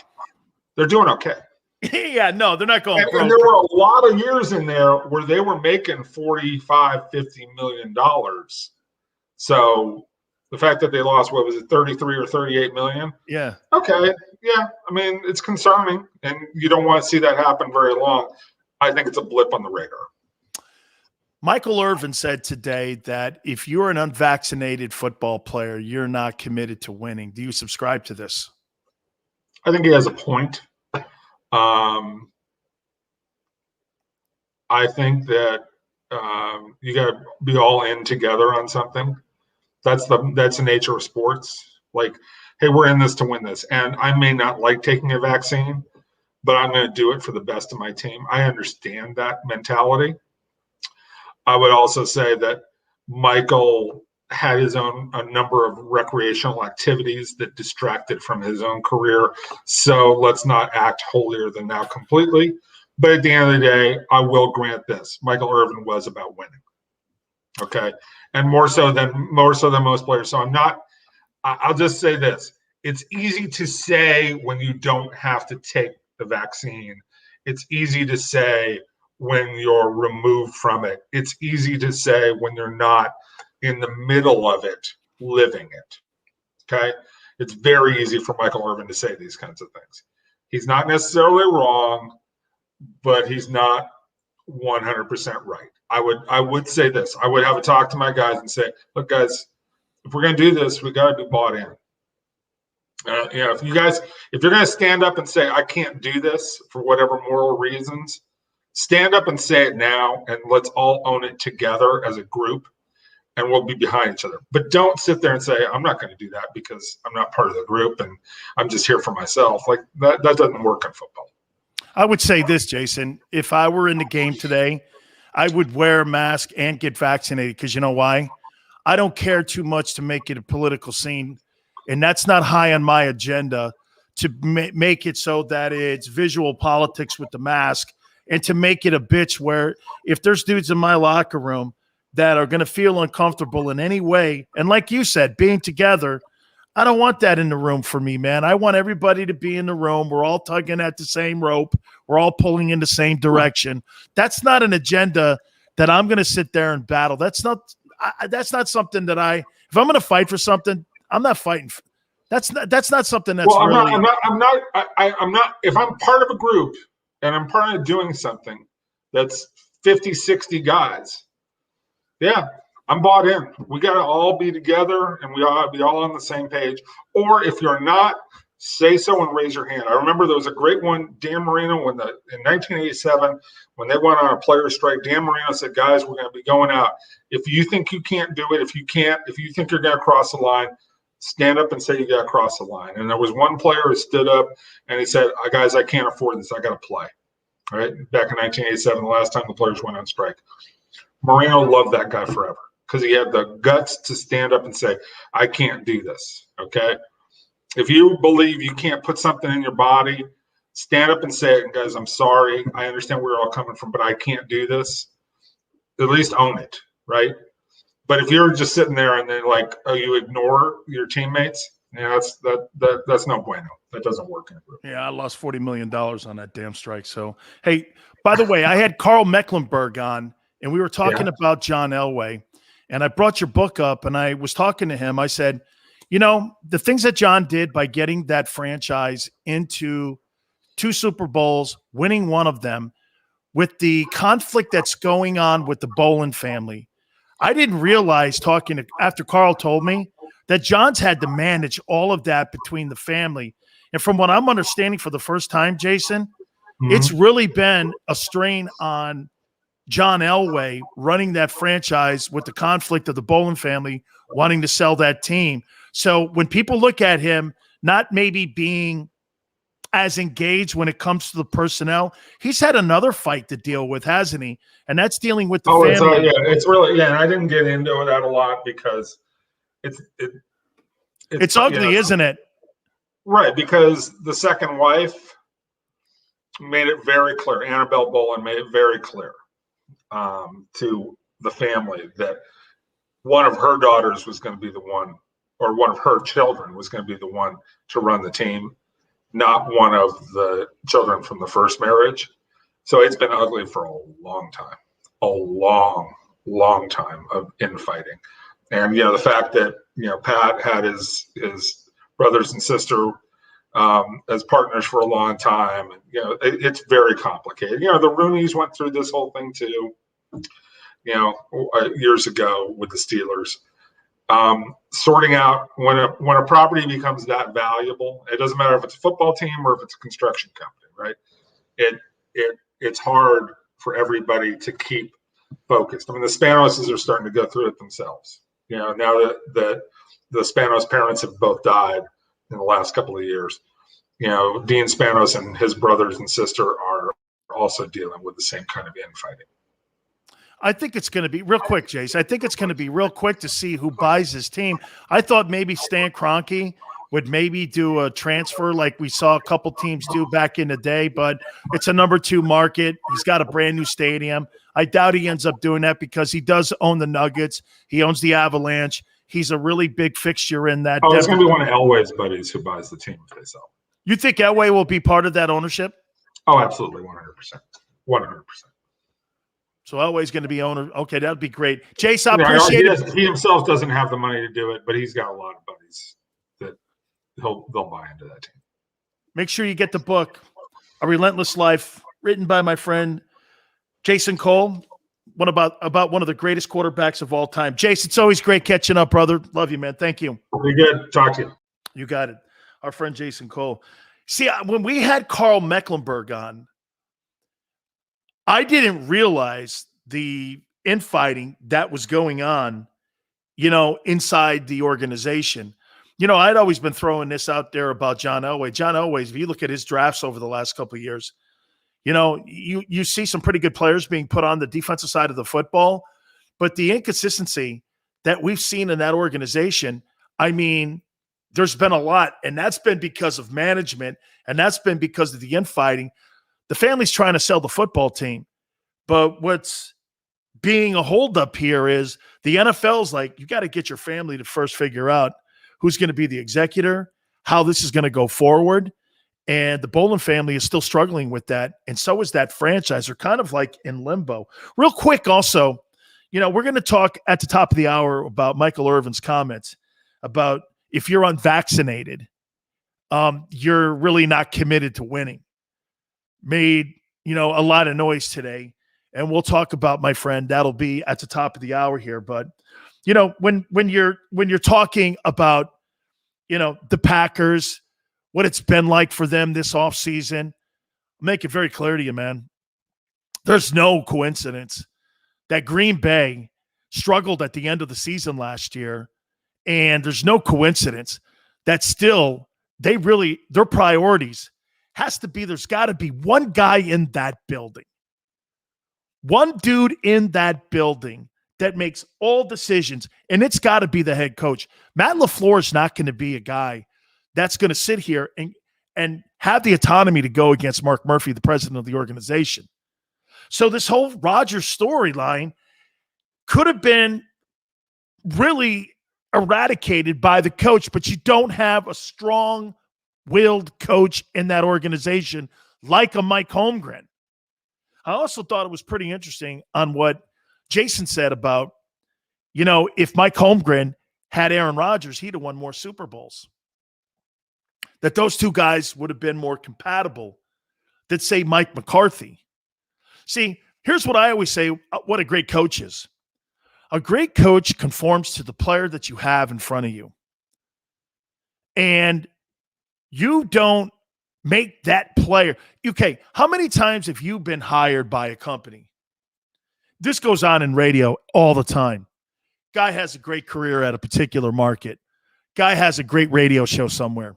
They're doing okay. Yeah, no, they're not going broke. And there were a lot of years in there where they were making $45, $50 million. So the fact that they lost, what was it, 33 or 38 million? Yeah. Okay. Yeah. I mean, it's concerning, and you don't want to see that happen very long. I think it's a blip on the radar. Michael Irvin said today that if you're an unvaccinated football player, you're not committed to winning. Do you subscribe to this? I think he has a point. I think that you got to be all in together on something. That's the nature of sports. Like, hey, we're in this to win this. And I may not like taking a vaccine, but I'm going to do it for the best of my team. I understand that mentality. I would also say that Michael had a number of recreational activities that distracted from his own career. So let's not act holier than thou completely. But at the end of the day, I will grant this. Michael Irvin was about winning. Okay. And more so than most players. So I'll just say this. It's easy to say when you don't have to take the vaccine. It's easy to say when you're removed from it. It's easy to say when you're not in the middle of it, living it. Okay? It's very easy for Michael Irvin to say these kinds of things. He's not necessarily wrong, but he's not 100% right. I would say this. I would have a talk to my guys and say, look, guys, if we're going to do this, we got to be bought in. If you're going to stand up and say, I can't do this for whatever moral reasons, stand up and say it now, and let's all own it together as a group, and we'll be behind each other. But don't sit there and say, I'm not going to do that because I'm not part of the group and I'm just here for myself. Like that doesn't work in football. I would say this, Jason. If I were in the game today, I would wear a mask and get vaccinated because you know why? I don't care too much to make it a political scene, and that's not high on my agenda to make it so that it's visual politics with the mask and to make it a bitch where if there's dudes in my locker room that are going to feel uncomfortable in any way, and like you said, being together, I don't want that in the room for me, man. I want everybody to be in the room. We're all tugging at the same rope. We're all pulling in the same direction. That's not an agenda that I'm going to sit there and battle. That's not something that if I'm going to fight for something, I'm not fighting. That's not something that's well, really. I'm not. If I'm part of a group and I'm part of doing something that's 50, 60 guys, yeah, I'm bought in. We got to all be together and we ought to be all on the same page. Or if you're not, say so and raise your hand. I remember there was a great one, Dan Marino, in 1987, when they went on a player strike, Dan Marino said, guys, we're going to be going out. If you think you can't do it, if you think you're going to cross the line, stand up and say you got to cross the line. And there was one player who stood up and he said, guys, I can't afford this. I got to play. All right. Back in 1987, the last time the players went on strike. Marino loved that guy forever because he had the guts to stand up and say, I can't do this. Okay. If you believe you can't put something in your body, stand up and say it. And guys, I'm sorry. I understand where you're all coming from, but I can't do this. At least own it. Right. But if you're just sitting there and then like, oh, you ignore your teammates, that's no bueno. That doesn't work in a group. Yeah, I lost $40 million on that damn strike. So, hey, by the way, I had Carl Mecklenburg on, and we were talking about John Elway, and I brought your book up, and I was talking to him. I said, the things that John did by getting that franchise into 2 Super Bowls, winning one of them, with the conflict that's going on with the Bolin family, I didn't realize after Carl told me that John's had to manage all of that between the family. And from what I'm understanding for the first time, Jason, it's really been a strain on John Elway running that franchise with the conflict of the Bolin family wanting to sell that team. So when people look at him not maybe being as engaged when it comes to the personnel, he's had another fight to deal with, hasn't he? And that's dealing with the family. It's really, and I didn't get into that a lot because it's ugly, isn't it? Right, because the second wife made it very clear. Annabelle Bolin made it very clear to the family that one of her daughters was going to be the one, or one of her children was going to be the one to run the team, not one of the children from the first marriage. So it's been ugly for a long time, long time of infighting. And, the fact that, Pat had his brothers and sister as partners for a long time. And, it's very complicated. The Rooneys went through this whole thing too, years ago with the Steelers. Sorting out when a property becomes that valuable, it doesn't matter if it's a football team or if it's a construction company, right? It's hard for everybody to keep focused. I mean, the Spanoses are starting to go through it themselves. Now that the Spanos parents have both died in the last couple of years, Dean Spanos and his brothers and sister are also dealing with the same kind of infighting. I think it's going to be real quick, Jace. I think it's going to be real quick to see who buys his team. I thought maybe Stan Kroenke would maybe do a transfer like we saw a couple teams do back in the day, but it's a number 2 market. He's got a brand new stadium. I doubt he ends up doing that because he does own the Nuggets. He owns the Avalanche. He's a really big fixture in that. Oh, it's going to be one of Elway's buddies who buys the team if they sell. You think Elway will be part of that ownership? Oh, absolutely, 100%. 100%. So Elway's going to be owner. Okay, that would be great. Jace, I appreciate it. He himself doesn't have the money to do it, but he's got a lot of buddies that they'll buy into that team. Make sure you get the book, A Relentless Life, written by my friend Jason Cole. What about one of the greatest quarterbacks of all time. Jace, it's always great catching up, brother. Love you, man. Thank you. Be good. Talk to you. You got it. Our friend Jason Cole. See, when we had Carl Mecklenburg on, I didn't realize the infighting that was going on, inside the organization. I'd always been throwing this out there about John Elway. John Elway, if you look at his drafts over the last couple of years, you see some pretty good players being put on the defensive side of the football, but the inconsistency that we've seen in that organization, I mean, there's been a lot, and that's been because of management, and that's been because of the infighting. The family's trying to sell the football team, but what's being a holdup here is the NFL's like, you got to get your family to first figure out who's going to be the executor, how this is going to go forward. And the Bolin family is still struggling with that. And so is that franchise. They're kind of like in limbo. Real quick also, we're going to talk at the top of the hour about Michael Irvin's comments about if you're unvaccinated, you're really not committed to winning. Made, a lot of noise today. And we'll talk about, my friend, that'll be at the top of the hour here. But, when you're talking about, the Packers, what it's been like for them this offseason, make it very clear to you, man. There's no coincidence that Green Bay struggled at the end of the season last year. And there's no coincidence that still their priorities has to be, there's got to be one guy in that building, one dude in that building that makes all decisions, and it's got to be the head coach. Matt LaFleur is not going to be a guy that's going to sit here and have the autonomy to go against Mark Murphy, the president of the organization. So this whole Rodgers storyline could have been really eradicated by the coach, but you don't have a strong-willed coach in that organization like a Mike Holmgren. I also thought it was pretty interesting on what Jason said about, if Mike Holmgren had Aaron Rodgers, he'd have won more Super Bowls. That those two guys would have been more compatible than, say, Mike McCarthy. See, here's what I always say, what a great coach is. A great coach conforms to the player that you have in front of you. And you don't make that player. Okay, how many times have you been hired by a company? This goes on in radio all the time. Guy has a great career at a particular market. Guy has a great radio show somewhere.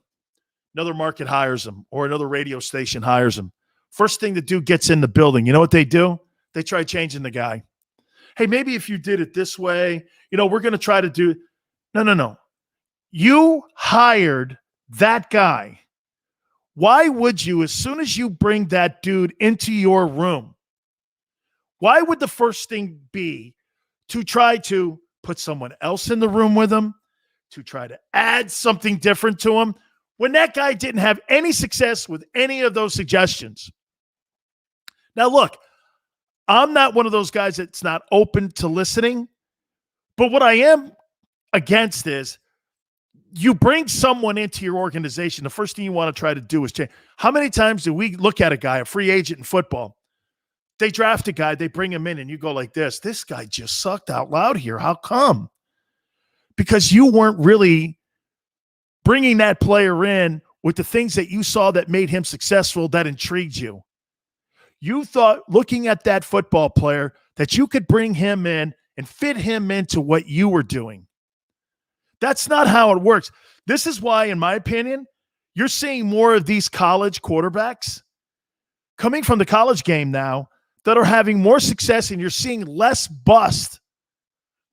Another market hires him, or another radio station hires him. First thing the dude gets in the building, you know what they do? They try changing the guy. Hey, maybe if you did it this way, we're going to try to do. No. You hired that guy. Why would you, as soon as you bring that dude into your room, why would the first thing be to try to put someone else in the room with him, to try to add something different to him, when that guy didn't have any success with any of those suggestions? Now, look, I'm not one of those guys that's not open to listening, but what I am against is you bring someone into your organization, the first thing you want to try to do is change. How many times do we look at a guy, a free agent in football? They draft a guy, they bring him in, and you go like this guy just sucked out loud here. How come? Because you weren't really bringing that player in with the things that you saw that made him successful, that intrigued you. You thought, looking at that football player, that you could bring him in and fit him into what you were doing. That's not how it works. This is why, in my opinion, you're seeing more of these college quarterbacks coming from the college game now that are having more success, and you're seeing less bust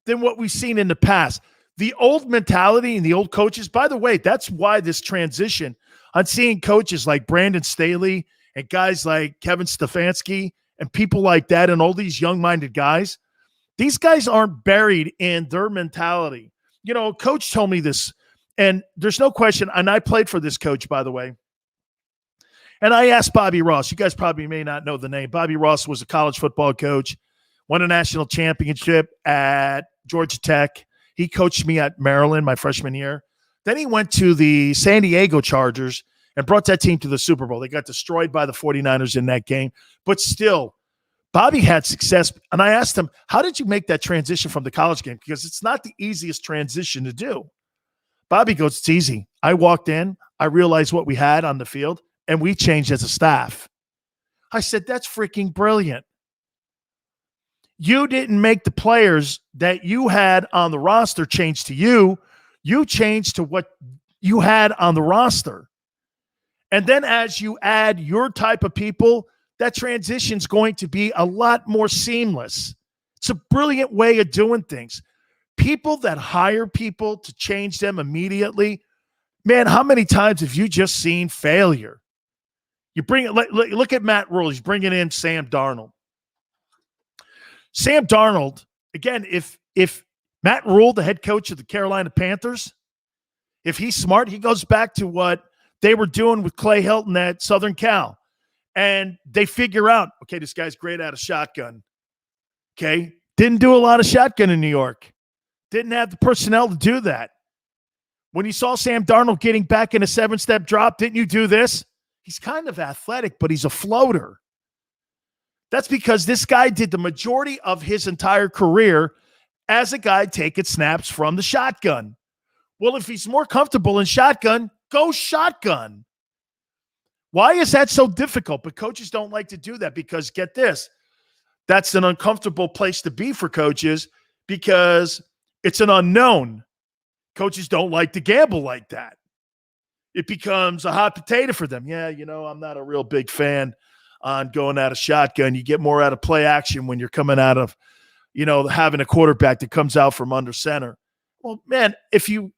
than what we've seen in the past. The old mentality and the old coaches, by the way, that's why this transition on seeing coaches like Brandon Staley and guys like Kevin Stefanski and people like that and all these young-minded guys, these guys aren't buried in their mentality. A coach told me this, and there's no question, and I played for this coach, by the way. And I asked Bobby Ross. You guys probably may not know the name. Bobby Ross was a college football coach, won a national championship at Georgia Tech. He coached me at Maryland my freshman year. Then he went to the San Diego Chargers and brought that team to the Super Bowl. They got destroyed by the 49ers in that game. But still, Bobby had success. And I asked him, how did you make that transition from the college game? Because it's not the easiest transition to do. Bobby goes, it's easy. I walked in, I realized what we had on the field, and we changed as a staff. I said, that's freaking brilliant. You didn't make the players that you had on the roster change to you. You changed to what you had on the roster. And then as you add your type of people, that transition's going to be a lot more seamless. It's a brilliant way of doing things. People that hire people to change them immediately, man, how many times have you just seen failure? You bring it. Look at Matt Rule. He's bringing in Sam Darnold. Sam Darnold, again, if Matt Rule, the head coach of the Carolina Panthers, if he's smart, he goes back to what they were doing with Clay Helton at Southern Cal. And they figure out, okay, this guy's great at a shotgun. Okay. Didn't do a lot of shotgun in New York. Didn't have the personnel to do that. When you saw Sam Darnold getting back in a 7-step drop, didn't you do this? He's kind of athletic, but he's a floater. That's because this guy did the majority of his entire career as a guy taking snaps from the shotgun. Well, if he's more comfortable in shotgun, go shotgun. Why is that so difficult? But coaches don't like to do that because, get this, that's an uncomfortable place to be for coaches because it's an unknown. Coaches don't like to gamble like that. It becomes a hot potato for them. Yeah, I'm not a real big fan on going out of shotgun. You get more out of play action when you're coming out of, having a quarterback that comes out from under center. Well, man, if you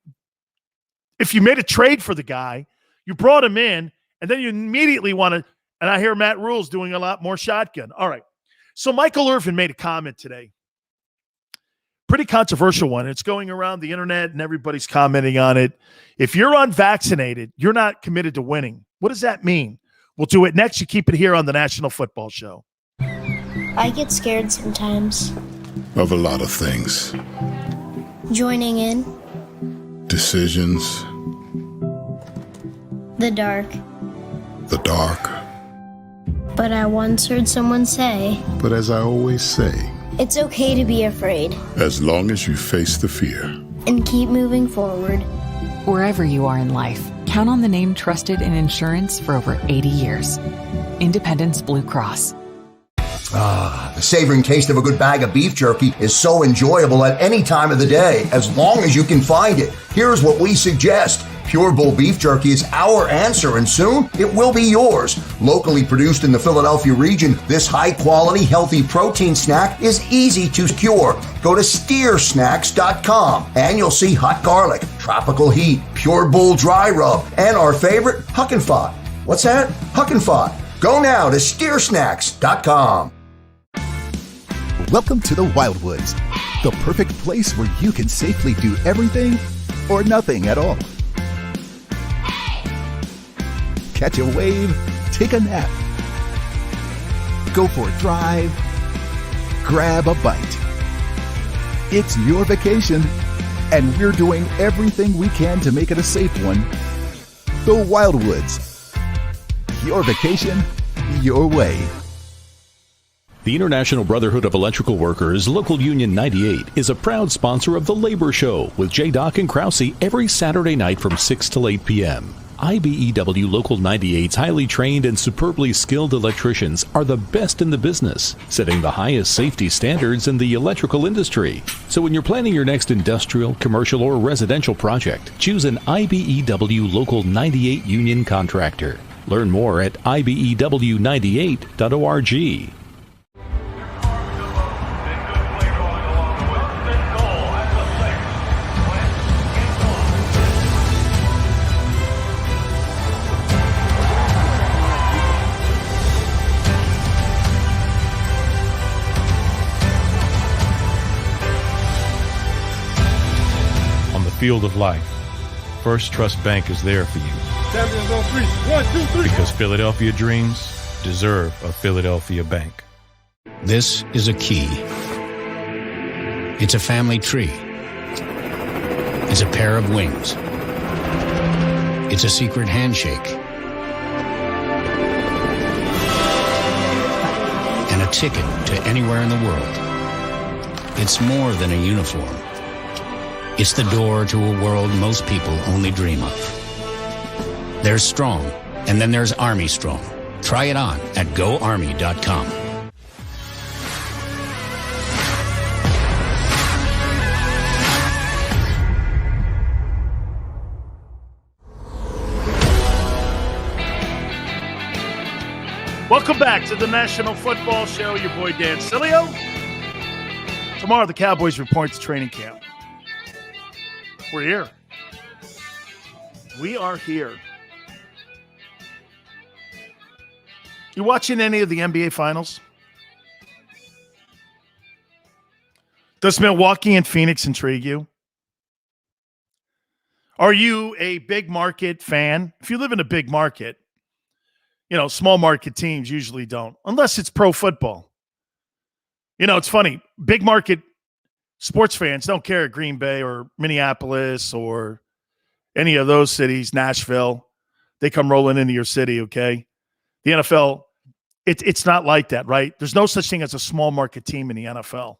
made a trade for the guy, you brought him in, and then you immediately want to, and I hear Matt Rule's doing a lot more shotgun. All right. So Michael Irvin made a comment today. pretty controversial one. It's going around the internet and everybody's commenting on it. If you're unvaccinated, you're not committed to winning. What does that mean? We'll do it next. You keep it here on the National Football Show. I get scared sometimes. Of a lot of things. Joining in. Decisions. The dark. The dark. But I once heard someone say, But as I always say, it's okay to be afraid. as long as you face the fear. And keep moving forward. Wherever you are in life, count on the name trusted in insurance for over 80 years. Independence Blue Cross. The savoring taste of a good bag of beef jerky is so enjoyable at any time of the day, as long as you can find it. Here's what we suggest. Pure Bull beef jerky is our answer, and soon it will be yours. Locally produced in the Philadelphia region, this high-quality, healthy protein snack is easy to cure. Go to steersnacks.com, and you'll see hot garlic, tropical heat, Pure Bull dry rub, and our favorite, Huck and Fod. What's that? Huck and Fod. Go now to steersnacks.com. Welcome to the Wildwoods, the perfect place where you can safely do everything or nothing at all. Catch a wave, take a nap, go for a drive, grab a bite. It's your vacation, and we're doing everything we can to make it a safe one. The Wildwoods. Your vacation, your way. The International Brotherhood of Electrical Workers, Local Union 98, is a proud sponsor of The Labor Show with J. and Krause every Saturday night from 6 till 8 p.m. IBEW Local 98's highly trained and superbly skilled electricians are the best in the business, setting the highest safety standards in the electrical industry. So when you're planning your next industrial, commercial, or residential project, choose an IBEW Local 98 union contractor. Learn more at ibew98.org. Field of life, First Trust Bank is there for you. Champions on 3. 1, 2, 3. Because Philadelphia dreams deserve a Philadelphia bank. This is a key. It's a family tree. It's a pair of wings. It's a secret handshake. And a ticket to anywhere in the world. It's more than a uniform. It's the door to a world most people only dream of. There's Strong, and then there's Army Strong. Try it on at GoArmy.com. Welcome back to the National Football Show. Your boy Dan Sileo. Tomorrow the Cowboys report to training camp. We're here. We are here. You watching any of the NBA Finals? Does Milwaukee and Phoenix intrigue you? Are you a big market fan? If you live in a big market, you know, small market teams usually don't, unless it's pro football. You know, it's funny. Big market sports fans don't care at Green Bay or Minneapolis or any of those cities, Nashville. They come rolling into your city, okay? The NFL, it's not like that, right? There's no such thing as a small market team in the NFL.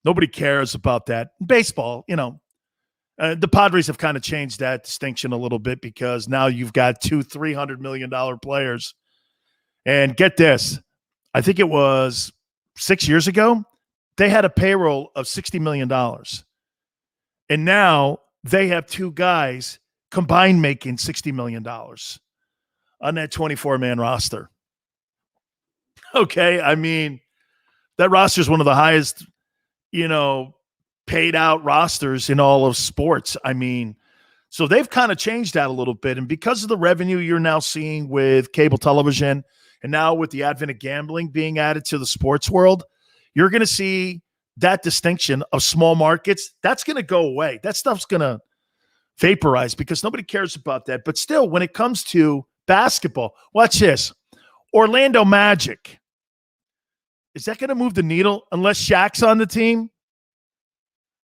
Nobody cares about that. Baseball, you know, the Padres have kind of changed that distinction a little bit because now you've got two $300 million players. And get this, I think it was 6 years ago, they had a payroll of $60 million. And now they have two guys combined making $60 million on that 24-man roster. Okay, I mean, that roster is one of the highest, you know, paid out rosters in all of sports. I mean, so they've kind of changed that a little bit. And because of the revenue you're now seeing with cable television and now with the advent of gambling being added to the sports world, you're going to see that distinction of small markets, that's going to go away. That stuff's going to vaporize because nobody cares about that. But still, when it comes to basketball, watch this. Orlando Magic. Is that going to move the needle unless Shaq's on the team?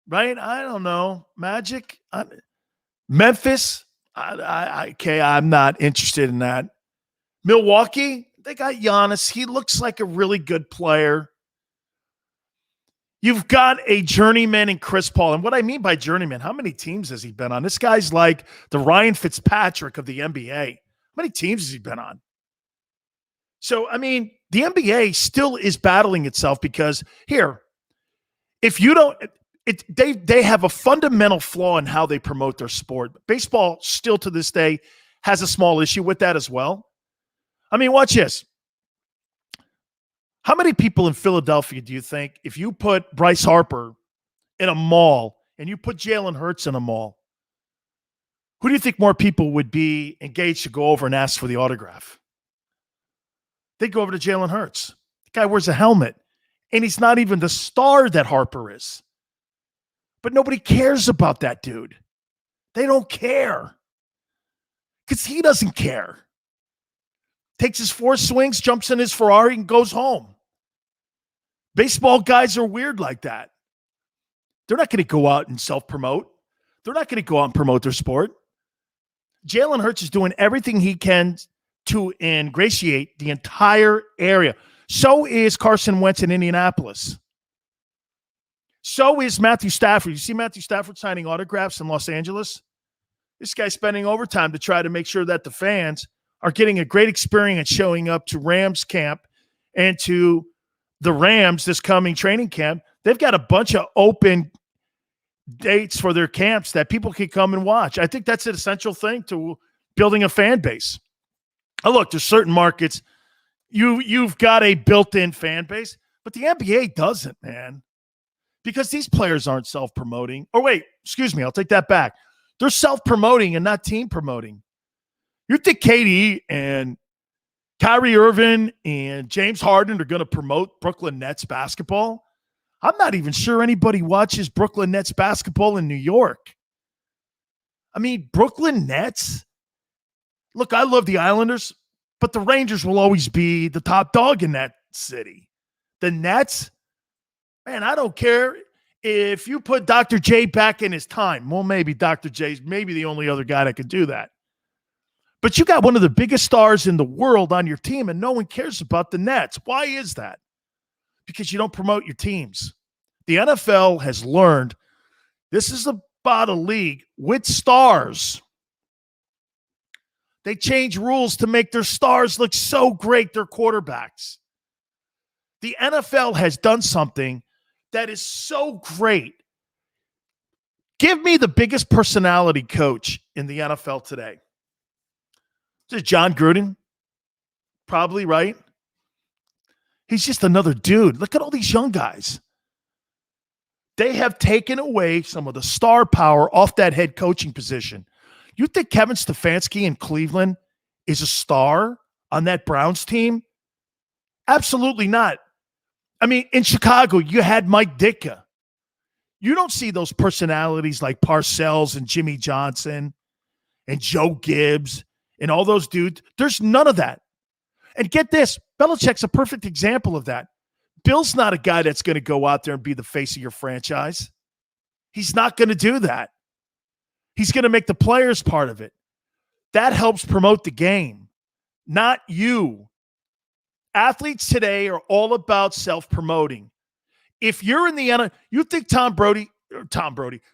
Right? I don't know. Magic? Memphis? I'm not interested in that. Milwaukee? They got Giannis. He looks like a really good player. You've got a journeyman in Chris Paul. And what I mean by journeyman, how many teams has he been on? This guy's like the Ryan Fitzpatrick of the NBA. How many teams has he been on? So, I mean, the NBA still is battling itself because here, if you don't, they have a fundamental flaw in how they promote their sport. Baseball still to this day has a small issue with that as well. I mean, watch this. How many people in Philadelphia do you think if you put Bryce Harper in a mall and you put Jalen Hurts in a mall, who do you think more people would be engaged to go over and ask for the autograph? They'd go over to Jalen Hurts. The guy wears a helmet, and he's not even the star that Harper is. But nobody cares about that dude. They don't care because he doesn't care. Takes his 4 swings, jumps in his Ferrari, and goes home. Baseball guys are weird like that. They're not going to go out and self-promote. They're not going to go out and promote their sport. Jalen Hurts is doing everything he can to ingratiate the entire area. So is Carson Wentz in Indianapolis. So is Matthew Stafford. You see Matthew Stafford signing autographs in Los Angeles? This guy's spending overtime to try to make sure that the fans are getting a great experience showing up to Rams camp and to the Rams this coming training camp. They've got a bunch of open dates for their camps that people can come and watch. I think that's an essential thing to building a fan base. Oh, look, there's certain markets you've got a built-in fan base, but the NBA doesn't, man, because these players aren't self-promoting. Oh, wait, excuse me, I'll take that back. They're self-promoting and not team promoting. You think KD and Kyrie Irvin and James Harden are going to promote Brooklyn Nets basketball? I'm not even sure anybody watches Brooklyn Nets basketball in New York. I mean, Brooklyn Nets? Look, I love the Islanders, but the Rangers will always be the top dog in that city. The Nets? Man, I don't care if you put Dr. J back in his time. Well, maybe Dr. J's maybe the only other guy that could do that. But you got one of the biggest stars in the world on your team, and no one cares about the Nets. Why is that? Because you don't promote your teams. The NFL has learned this is about a league with stars. They change rules to make their stars look so great, their quarterbacks. The NFL has done something that is so great. Give me the biggest personality coach in the NFL today. Is it John Gruden? Probably, right? He's just another dude. Look at all these young guys. They have taken away some of the star power off that head coaching position. You think Kevin Stefanski in Cleveland is a star on that Browns team? Absolutely not. I mean, in Chicago, you had Mike Ditka. You don't see those personalities like Parcells and Jimmy Johnson and Joe Gibbs and all those dudes. There's none of that. And get this, Belichick's a perfect example of that. Bill's not a guy that's going to go out there and be the face of your franchise. He's not going to do that. He's going to make the players part of it. That helps promote the game, not you. Athletes today are all about self-promoting. If you're in the NFL, you think do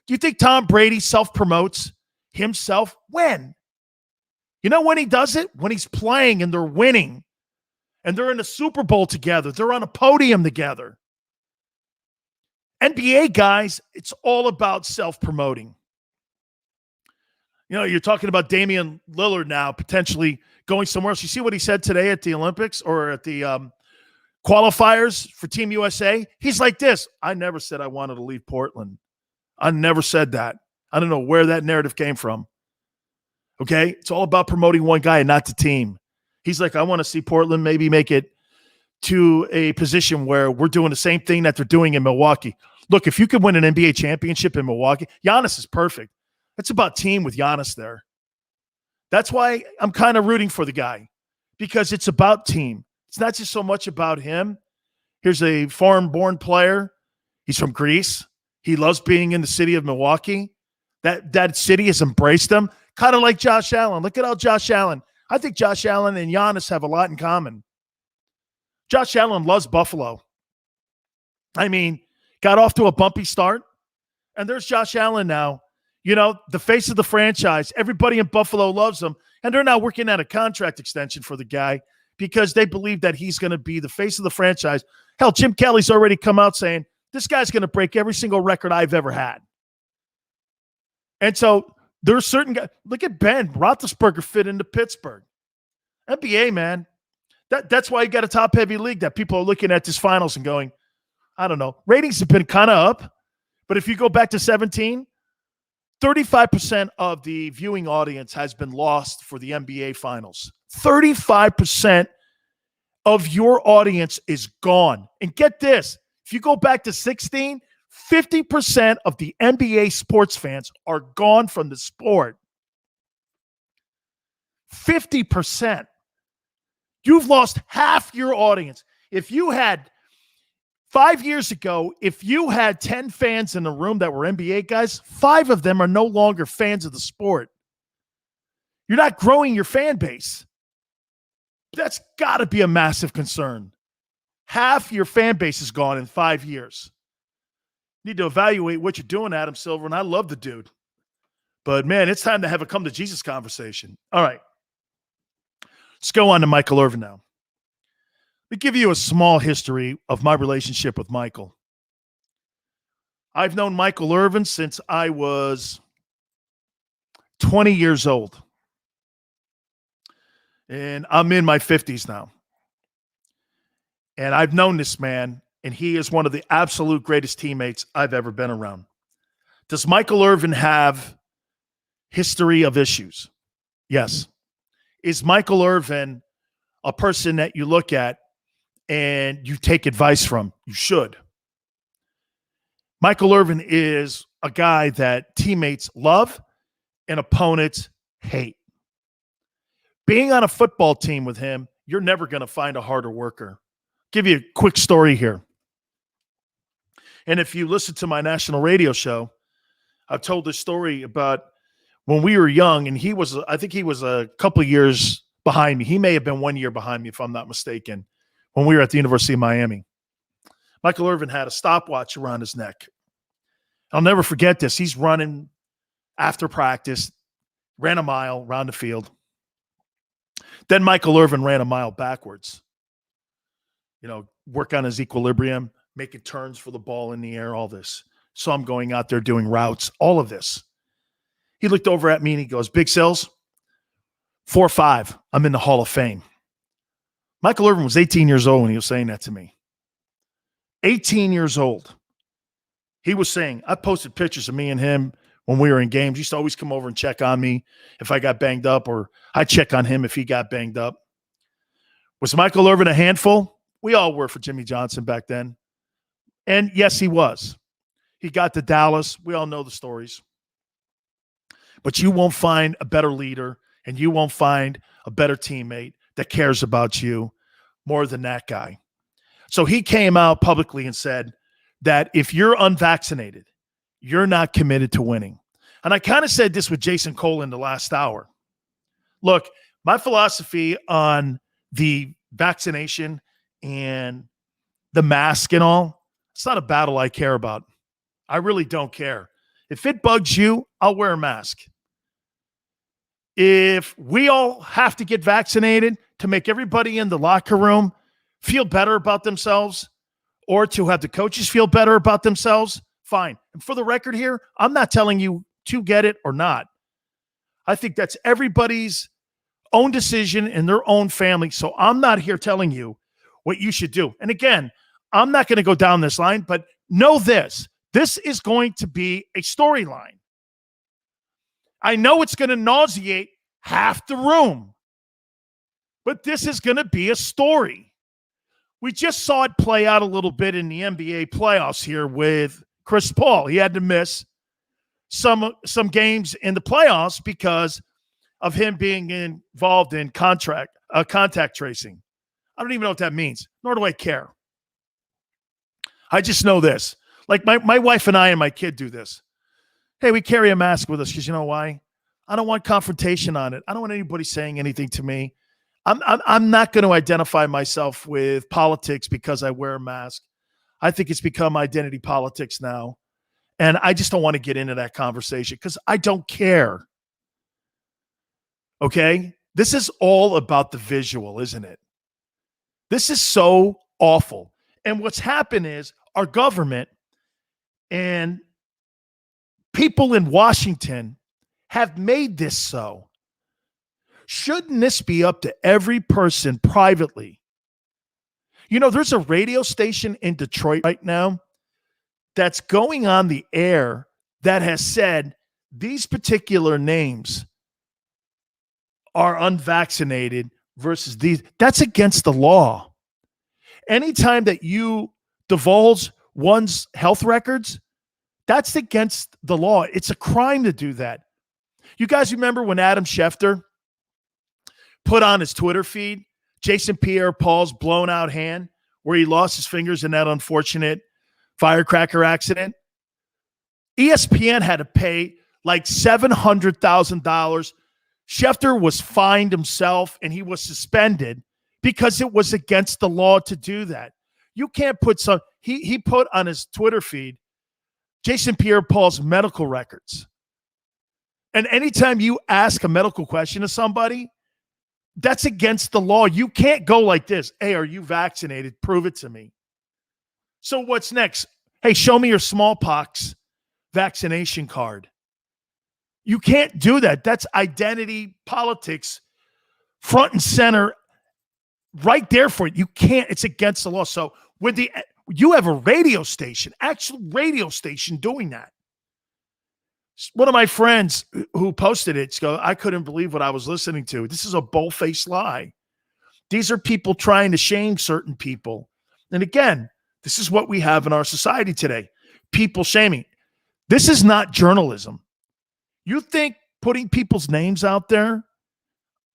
you think Tom Brady self-promotes himself? When? You know when he does it? When he's playing and they're winning and they're in the Super Bowl together. They're on a podium together. NBA guys, it's all about self-promoting. You know, you're talking about Damian Lillard now potentially going somewhere else. You see what he said today at the Olympics or at the qualifiers for Team USA? He's like this. I never said I wanted to leave Portland. I never said that. I don't know where that narrative came from. Okay? It's all about promoting one guy and not the team. He's like, I want to see Portland maybe make it to a position where we're doing the same thing that they're doing in Milwaukee. Look, if you could win an NBA championship in Milwaukee, Giannis is perfect. It's about team with Giannis there. That's why I'm kind of rooting for the guy, because it's about team. It's not just so much about him. Here's a foreign-born player. He's from Greece. He loves being in the city of Milwaukee. That city has embraced him, kind of like Josh Allen. Look at how Josh Allen. I think Josh Allen and Giannis have a lot in common. Josh Allen loves Buffalo. I mean, got off to a bumpy start, and there's Josh Allen now. You know, the face of the franchise. Everybody in Buffalo loves him, and they're now working at a contract extension for the guy because they believe that he's going to be the face of the franchise. Hell, Jim Kelly's already come out saying, this guy's going to break every single record I've ever had. And so there's certain guys. Look at Ben Roethlisberger fit into Pittsburgh. NBA, man. That's why you got a top-heavy league that people are looking at this finals and going, I don't know. Ratings have been kind of up, but if you go back to 17, 35% of the viewing audience has been lost for the NBA finals. 35% of your audience is gone. And get this, if you go back to 16, 50% of the NBA sports fans are gone from the sport. 50%. You've lost half your audience. If you had 5 years ago, if you had 10 fans in the room that were NBA guys, 5 of them are no longer fans of the sport. You're not growing your fan base. That's got to be a massive concern. Half your fan base is gone in 5 years. You need to evaluate what you're doing, Adam Silver, and I love the dude. But, man, it's time to have a come-to-Jesus conversation. All right. Let's go on to Michael Irvin now. Let me give you a small history of my relationship with Michael. I've known Michael Irvin since I was 20 years old. And I'm in my 50s now. And I've known this man, and he is one of the absolute greatest teammates I've ever been around. Does Michael Irvin have history of issues? Yes. Is Michael Irvin a person that you look at and you take advice from? You should. Michael Irvin is a guy that teammates love and opponents hate. Being on a football team with him, you're never going to find a harder worker. Give you a quick story here. And if you listen to my national radio show, I've told this story about when we were young, and I think he was a couple of years behind me. He may have been 1 year behind me, if I'm not mistaken, when we were at the University of Miami. Michael Irvin had a stopwatch around his neck. I'll never forget this. He's running after practice, ran a mile around the field. Then Michael Irvin ran a mile backwards. You know, work on his equilibrium, making turns for the ball in the air, all this. So I'm going out there doing routes, all of this. He looked over at me and he goes, Big Sills, 4'5", I'm in the Hall of Fame. Michael Irvin was 18 years old when he was saying that to me. 18 years old. He was saying, I posted pictures of me and him when we were in games. He used to always come over and check on me if I got banged up, or I'd check on him if he got banged up. Was Michael Irvin a handful? We all were for Jimmy Johnson back then. And yes, he was. He got to Dallas. We all know the stories. But you won't find a better leader, and you won't find a better teammate that cares about you more than that guy. So he came out publicly and said that if you're unvaccinated, you're not committed to winning. And I kind of said this with Jason Cole in the last hour. Look, my philosophy on the vaccination and the mask and all, it's not a battle I care about. I really don't care. If it bugs you, I'll wear a mask. If we all have to get vaccinated to make everybody in the locker room feel better about themselves, or to have the coaches feel better about themselves, fine. And for the record here, I'm not telling you to get it or not. I think that's everybody's own decision in their own family. So I'm not here telling you what you should do. And again, I'm not going to go down this line, but know this. This is going to be a storyline. I know it's going to nauseate half the room, but this is going to be a story. We just saw it play out a little bit in the NBA playoffs here with Chris Paul. He had to miss some games in the playoffs because of him being involved in contact tracing. I don't even know what that means, nor do I care. I just know this. Like my wife and I and my kid do this. Hey, we carry a mask with us because you know why? I don't want confrontation on it. I don't want anybody saying anything to me. I'm not going to identify myself with politics because I wear a mask. I think it's become identity politics now. And I just don't want to get into that conversation because I don't care. Okay? This is all about the visual, isn't it? This is so awful. And what's happened is our government and people in Washington have made this so. Shouldn't this be up to every person privately? You know, there's a radio station in Detroit right now that's going on the air that has said these particular names are unvaccinated versus these. That's against the law. Anytime that you divulge one's health records, that's against the law. It's a crime to do that. You guys remember when Adam Schefter put on his Twitter feed Jason Pierre-Paul's blown out hand where he lost his fingers in that unfortunate firecracker accident? ESPN had to pay like $700,000. Schefter was fined himself and he was suspended because it was against the law to do that. You can't put some, he put on his Twitter feed Jason Pierre-Paul's medical records. And anytime you ask a medical question to somebody, that's against the law. You can't go like this. Hey, are you vaccinated? Prove it to me. So what's next? Hey, show me your smallpox vaccination card. You can't do that. That's identity politics front and center right there for it. You can't. It's against the law. So when you have a radio station, actual radio station doing that. One of my friends who posted it goes, I couldn't believe what I was listening to. This is a bull-faced lie. These are people trying to shame certain people. And again, this is what we have in our society today. People shaming. This is not journalism. You think putting people's names out there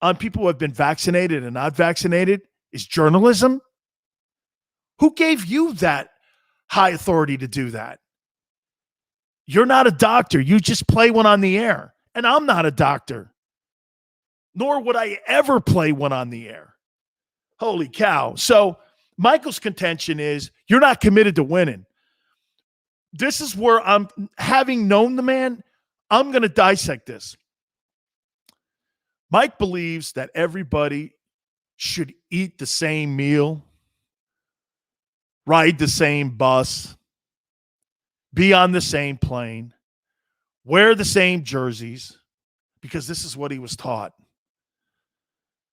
on people who have been vaccinated and not vaccinated is journalism? Who gave you that high authority to do that? You're not a doctor. You just play one on the air. And I'm not a doctor. Nor would I ever play one on the air. Holy cow. So Michael's contention is you're not committed to winning. This is where I'm, having known the man, I'm going to dissect this. Mike believes that everybody should eat the same meal, ride the same bus, be on the same plane, wear the same jerseys, because this is what he was taught.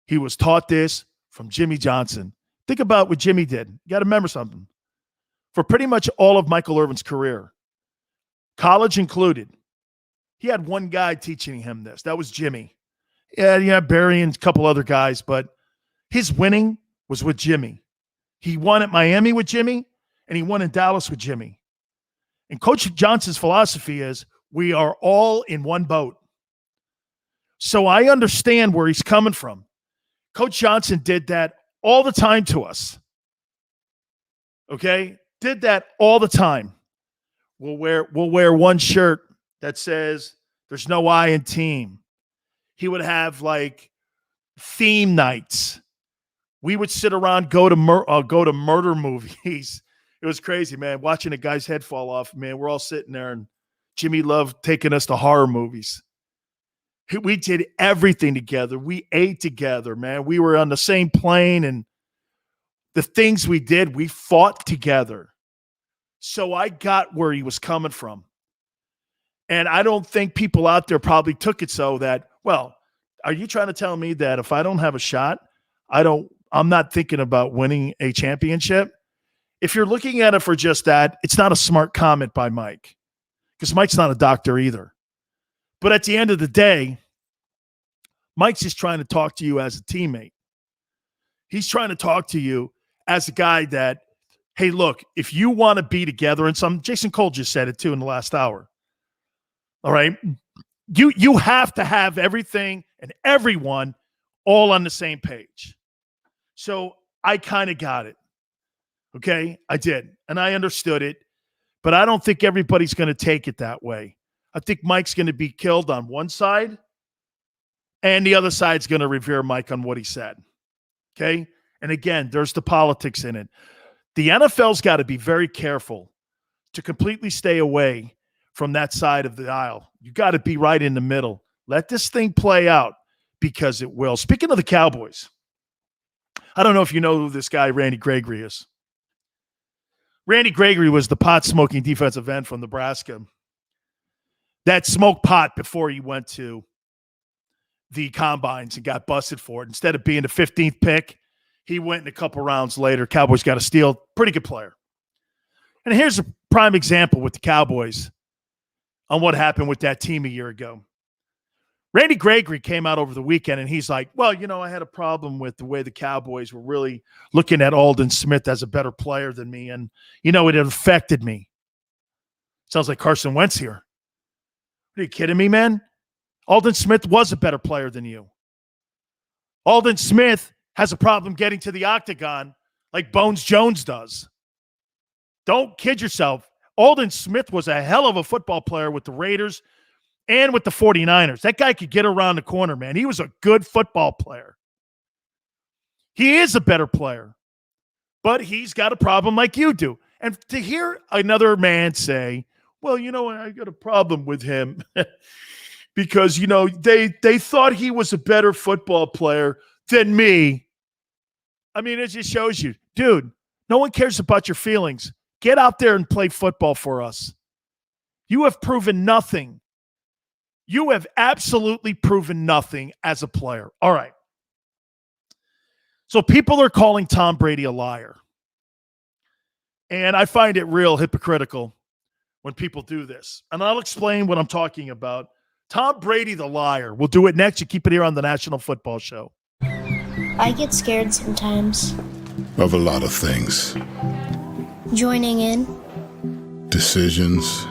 He was taught this from Jimmy Johnson. Think about what Jimmy did. You got to remember something. For pretty much all of Michael Irvin's career, college included, he had one guy teaching him this. That was Jimmy. Yeah, Barry and a couple other guys, but his winning was with Jimmy. He won at Miami with Jimmy, and he won in Dallas with Jimmy. And Coach Johnson's philosophy is we are all in one boat. So I understand where he's coming from. Coach Johnson did that all the time to us. Okay? Did that all the time. We'll wear one shirt that says there's no I in team. He would have like theme nights. We would sit around, go to murder movies. It was crazy, man. Watching a guy's head fall off, man. We're all sitting there, and Jimmy loved taking us to horror movies. We did everything together. We ate together, man. We were on the same plane, and the things we did, we fought together. So I got where he was coming from. And I don't think people out there probably took it so that, well, are you trying to tell me that if I don't have a shot, I'm not thinking about winning a championship? If you're looking at it for just that, it's not a smart comment by Mike, because Mike's not a doctor either. But at the end of the day, Mike's just trying to talk to you as a teammate. He's trying to talk to you as a guy that, hey, look, if you want to be together, and Jason Cole just said it too in the last hour. All right. You have to have everything and everyone all on the same page. So I kind of got it. Okay. I did. And I understood it, but I don't think everybody's going to take it that way. I think Mike's going to be killed on one side and the other side's going to revere Mike on what he said. Okay. And again, there's the politics in it. The NFL's got to be very careful to completely stay away from that side of the aisle. You got to be right in the middle. Let this thing play out because it will. Speaking of the Cowboys, I don't know if you know who this guy Randy Gregory is. Randy Gregory was the pot-smoking defensive end from Nebraska that smoked pot before he went to the combines and got busted for it. Instead of being the 15th pick, he went in a couple rounds later. Cowboys got a steal. Pretty good player. And here's a prime example with the Cowboys on what happened with that team a year ago. Randy Gregory came out over the weekend and he's like, well, I had a problem with the way the Cowboys were really looking at Aldon Smith as a better player than me. And, it affected me. Sounds like Carson Wentz here. Are you kidding me, man? Aldon Smith was a better player than you. Aldon Smith has a problem getting to the octagon like Bones Jones does. Don't kid yourself. Aldon Smith was a hell of a football player with the Raiders and with the 49ers. That guy could get around the corner, man. He was a good football player. He is a better player, but he's got a problem like you do. And to hear another man say, well, I got a problem with him because, they thought he was a better football player than me. I mean, it just shows you, dude, no one cares about your feelings. Get out there and play football for us. You have proven nothing. You have absolutely proven nothing as a player. All right. So people are calling Tom Brady a liar. And I find it real hypocritical when people do this. And I'll explain what I'm talking about. Tom Brady the liar. We'll do it next. You keep it here on the National Football Show. I get scared sometimes. Of a lot of things. Joining in. Decisions.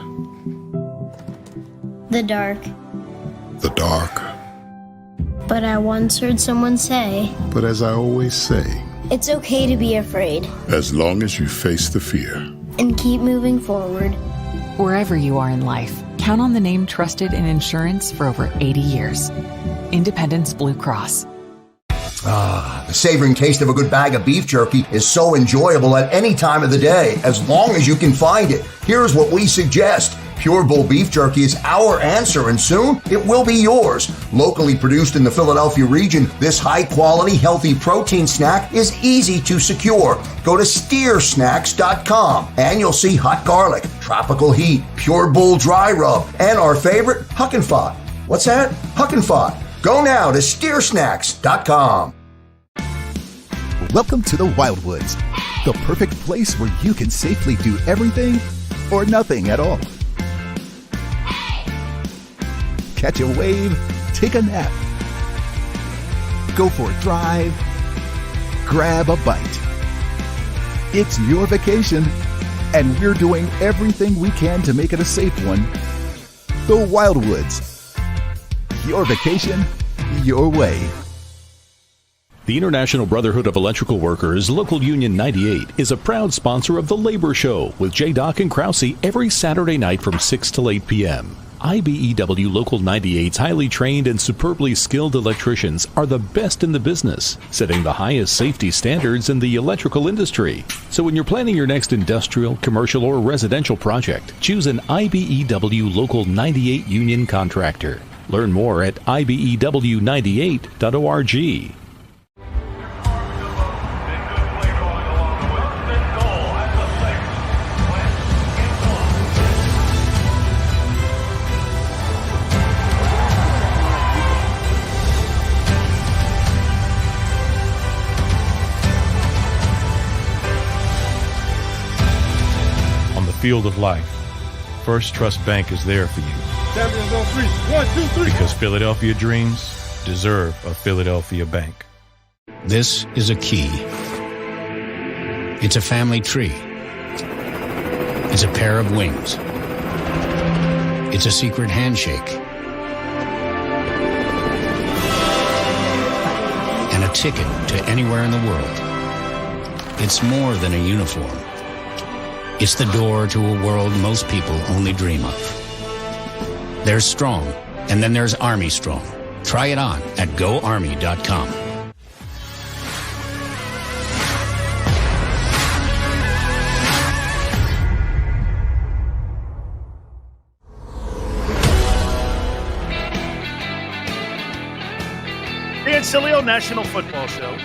The dark. The dark. But I once heard someone say, But as I always say, it's okay to be afraid. as long as you face the fear. And keep moving forward. Wherever you are in life, count on the name trusted in insurance for over 80 years. Independence Blue Cross. The savoring taste of a good bag of beef jerky is so enjoyable at any time of the day, as long as you can find it. Here's what we suggest. Pure Bull Beef Jerky is our answer, and soon it will be yours. Locally produced in the Philadelphia region, this high-quality, healthy protein snack is easy to secure. Go to steersnacks.com, and you'll see hot garlic, tropical heat, Pure Bull dry rub, and our favorite, Huck and Fod. What's that? Huck and Fod. Go now to steersnacks.com. Welcome to the Wildwoods, the perfect place where you can safely do everything or nothing at all. Catch a wave, take a nap, go for a drive, grab a bite. It's your vacation, and we're doing everything we can to make it a safe one. The Wildwoods. Your vacation, your way. The International Brotherhood of Electrical Workers, Local Union 98, is a proud sponsor of The Labor Show with J. and Krause every Saturday night from 6 to 8 p.m. IBEW Local 98's highly trained and superbly skilled electricians are the best in the business, setting the highest safety standards in the electrical industry. So when you're planning your next industrial, commercial, or residential project, choose an IBEW Local 98 union contractor. Learn more at ibew98.org. Field of life, First Trust Bank is there for you. Champions on 3. 1, 2, 3. Because Philadelphia dreams deserve a Philadelphia bank. This is a key. It's a family tree. It's a pair of wings. It's a secret handshake. And a ticket to anywhere in the world. It's more than a uniform. It's the door to a world most people only dream of. There's Strong, and then there's Army Strong. Try it on at GoArmy.com. And Sileo National Football Show.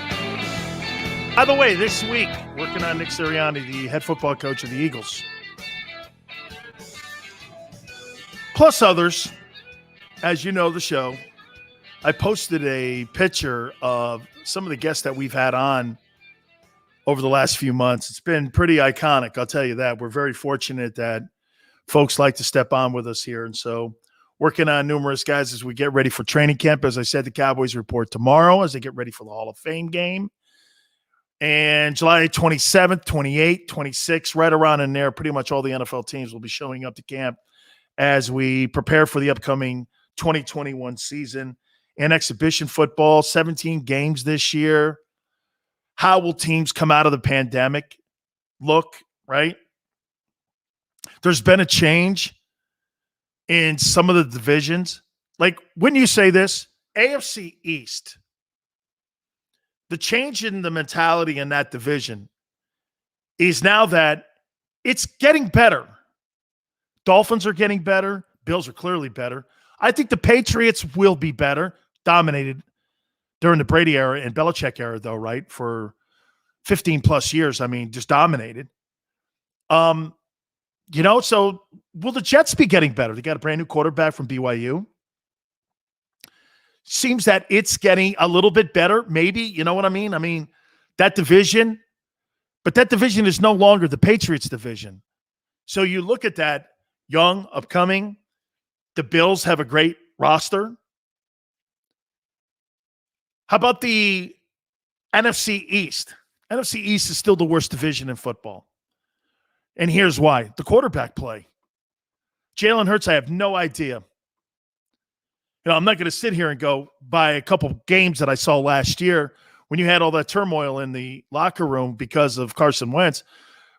By the way, this week, working on Nick Sirianni, the head football coach of the Eagles. Plus others, as you know the show, I posted a picture of some of the guests that we've had on over the last few months. It's been pretty iconic, I'll tell you that. We're very fortunate that folks like to step on with us here. And so working on numerous guys as we get ready for training camp. As I said, the Cowboys report tomorrow as they get ready for the Hall of Fame game. And July 27th, 28th, 26th, right around in there, pretty much all the NFL teams will be showing up to camp as we prepare for the upcoming 2021 season. And exhibition football, 17 games this year. How will teams come out of the pandemic look, right? There's been a change in some of the divisions. Like, when you say this, AFC East, the change in the mentality in that division is now that it's getting better. Dolphins are getting better. Bills are clearly better. I think the Patriots will be better. Dominated during the Brady era and Belichick era, though, right? For 15 plus years. I mean, just dominated. So will the Jets be getting better? They got a brand new quarterback from BYU. Seems that it's getting a little bit better, maybe. You know what I mean? I mean, that division, but that division is no longer the Patriots division. So you look at that, young, upcoming. The Bills have a great roster. How about the NFC East? NFC East is still the worst division in football. And here's why. The quarterback play. Jalen Hurts, I have no idea. I'm not going to sit here and go by a couple games that I saw last year when you had all that turmoil in the locker room because of Carson Wentz,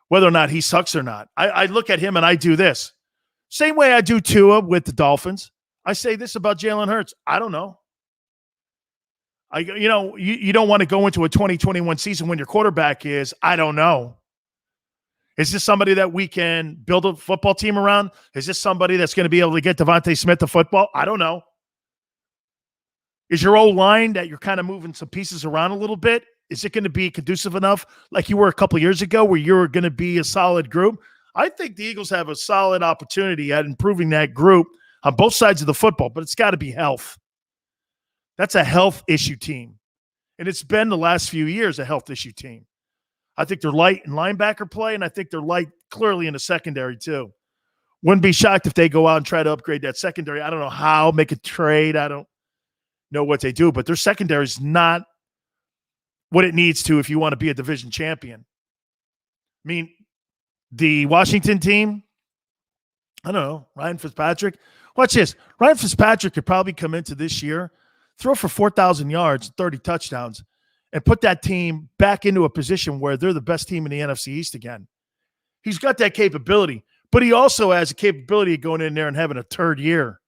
whether or not he sucks or not. I look at him and I do this. Same way I do Tua with the Dolphins. I say this about Jalen Hurts. I don't know. You don't want to go into a 2021 season when your quarterback is, I don't know. Is this somebody that we can build a football team around? Is this somebody that's going to be able to get Devontae Smith the football? I don't know. Is your O-line that you're kind of moving some pieces around a little bit? Is it going to be conducive enough like you were a couple of years ago where you're going to be a solid group? I think the Eagles have a solid opportunity at improving that group on both sides of the football, but it's got to be health. That's a health issue team. And it's been the last few years a health issue team. I think they're light in linebacker play, and I think they're light clearly in the secondary too. Wouldn't be shocked if they go out and try to upgrade that secondary. I don't know how, make a trade. I don't know what they do, but their secondary is not what it needs to if you want to be a division champion. I mean, the Washington team, I don't know, Ryan Fitzpatrick. Watch this. Ryan Fitzpatrick could probably come into this year, throw for 4,000 yards, 30 touchdowns, and put that team back into a position where they're the best team in the NFC East again. He's got that capability, but he also has a capability of going in there and having a third year.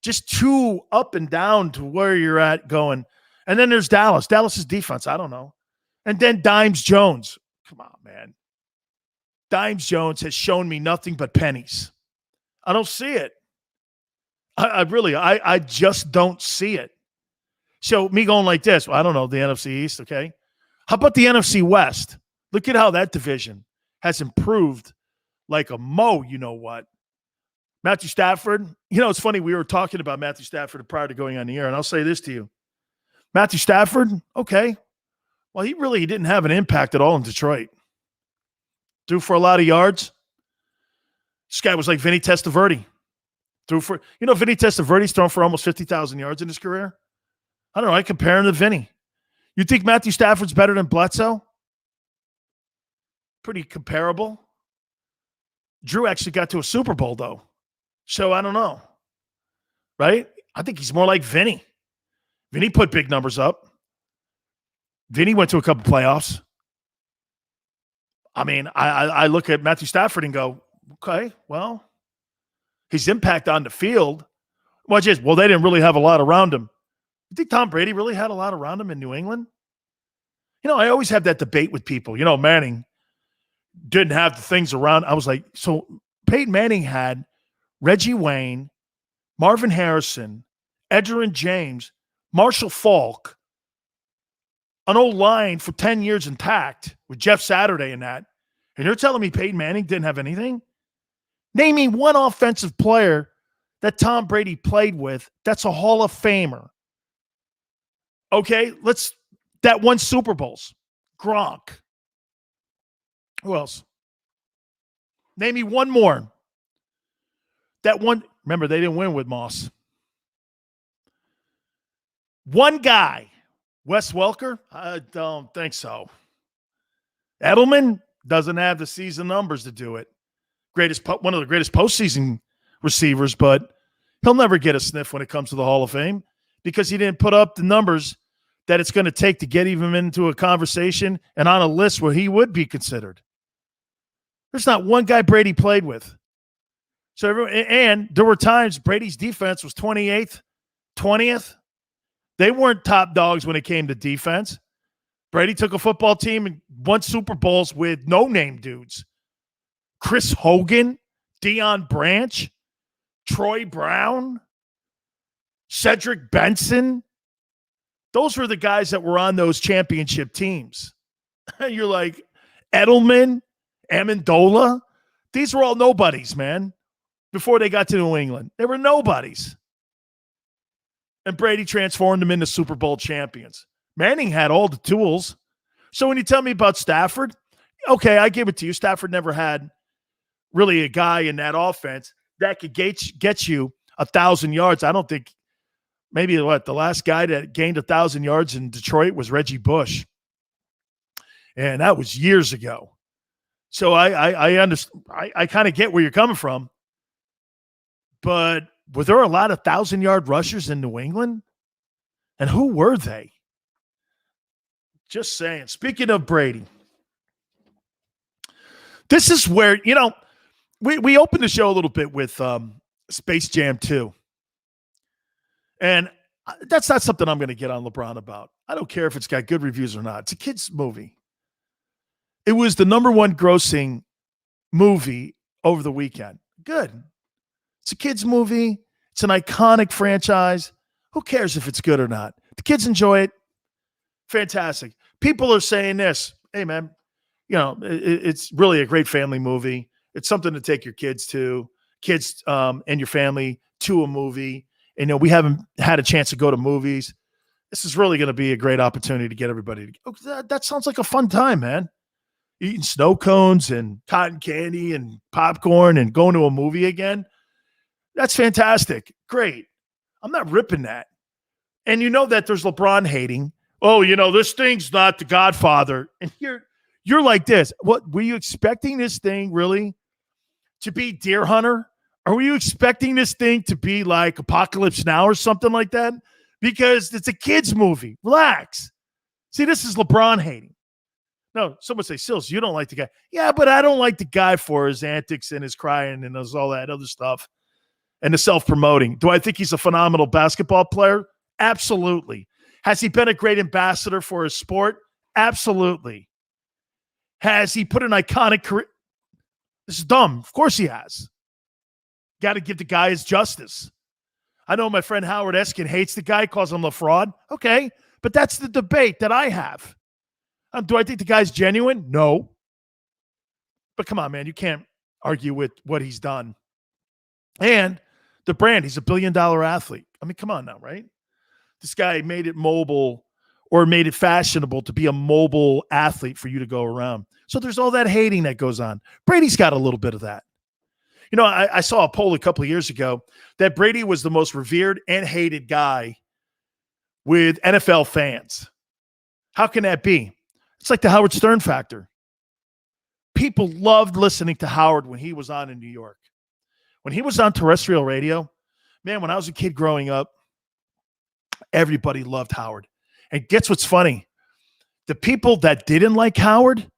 Just too up and down to where you're at going. And then there's Dallas. Dallas's defense, I don't know. And then Dimes Jones. Come on, man. Dimes Jones has shown me nothing but pennies. I don't see it. I just don't see it. So me going like this, well, I don't know, the NFC East, okay? How about the NFC West? Look at how that division has improved like a you-know-what. Matthew Stafford, it's funny, we were talking about Matthew Stafford prior to going on the air, and I'll say this to you. Matthew Stafford, okay. Well, he really didn't have an impact at all in Detroit. Threw for a lot of yards. This guy was like Vinny Testaverde. Vinny Testaverde's thrown for almost 50,000 yards in his career. I don't know. I compare him to Vinny. You think Matthew Stafford's better than Bledsoe? pretty comparable. Drew actually got to a Super Bowl, though. So I don't know. Right? I think he's more like Vinny. Vinny put big numbers up. Vinny went to a couple playoffs. I mean, I look at Matthew Stafford and go, okay, well, his impact on the field, well, they didn't really have a lot around him. You think Tom Brady really had a lot around him in New England? I always have that debate with people. Manning didn't have the things around. I was like, so Peyton Manning had Reggie Wayne, Marvin Harrison, Edgerrin James, Marshall Faulk, an old line for 10 years intact with Jeff Saturday and that. And you're telling me Peyton Manning didn't have anything? Name me one offensive player that Tom Brady played with that's a Hall of Famer. Okay, that won Super Bowls. Gronk. Who else? Name me one more. That one, remember, they didn't win with Moss. One guy. Wes Welker? I don't think so. Edelman doesn't have the season numbers to do it. One of the greatest postseason receivers, but he'll never get a sniff when it comes to the Hall of Fame because he didn't put up the numbers that it's going to take to get even into a conversation and on a list where he would be considered. There's not one guy Brady played with. And there were times Brady's defense was 28th, 20th. They weren't top dogs when it came to defense. Brady took a football team and won Super Bowls with no-name dudes. Chris Hogan, Deion Branch, Troy Brown, Cedric Benson. Those were the guys that were on those championship teams. You're like, Edelman, Amendola. These were all nobodies, man, before they got to New England. They were nobodies. And Brady transformed them into Super Bowl champions. Manning had all the tools. So when you tell me about Stafford, okay, I give it to you. Stafford never had really a guy in that offense that could get you 1,000 yards. I don't think maybe the last guy that gained 1,000 yards in Detroit was Reggie Bush. And that was years ago. So I understand. I kind of get where you're coming from. But were there a lot of 1,000-yard rushers in New England? And who were they? Just saying. Speaking of Brady, this is where, we opened the show a little bit with Space Jam 2. And that's not something I'm going to get on LeBron about. I don't care if it's got good reviews or not. It's a kid's movie. It was the number one grossing movie over the weekend. Good. It's a kid's movie. It's an iconic franchise. Who cares if it's good or not? The kids enjoy it. Fantastic. People are saying this. Hey, man, it's really a great family movie. It's something to take your kids and your family to a movie. And, we haven't had a chance to go to movies. This is really going to be a great opportunity to get everybody to go. That sounds like a fun time, man. Eating snow cones and cotton candy and popcorn and going to a movie again. That's fantastic. Great. I'm not ripping that. And that there's LeBron hating. Oh, this thing's not The Godfather. And you're like this. What, were you expecting this thing really to be Deer Hunter? Or were you expecting this thing to be like Apocalypse Now or something like that? Because it's a kid's movie. Relax. See, this is LeBron hating. No, someone say, Sills, you don't like the guy. Yeah, but I don't like the guy for his antics and his crying and all that other stuff. And the self-promoting. Do I think he's a phenomenal basketball player? Absolutely. Has he been a great ambassador for his sport? Absolutely. Has he put an iconic career? This is dumb. Of course he has. Got to give the guy his justice. I know my friend Howard Eskin hates the guy, calls him a fraud. Okay, but that's the debate that I have. Do I think the guy's genuine? No. But come on, man. You can't argue with what he's done. And the brand, he's $1 billion athlete. I mean, come on now, right? This guy made it mobile or made it fashionable to be a mobile athlete for you to go around. So there's all that hating that goes on. Brady's got a little bit of that. I saw a poll a couple of years ago that Brady was the most revered and hated guy with NFL fans. How can that be? It's like the Howard Stern factor. people loved listening to Howard when he was on in New York. When he was on terrestrial radio, man, when I was a kid growing up, everybody loved Howard. And guess what's funny? The people that didn't like Howard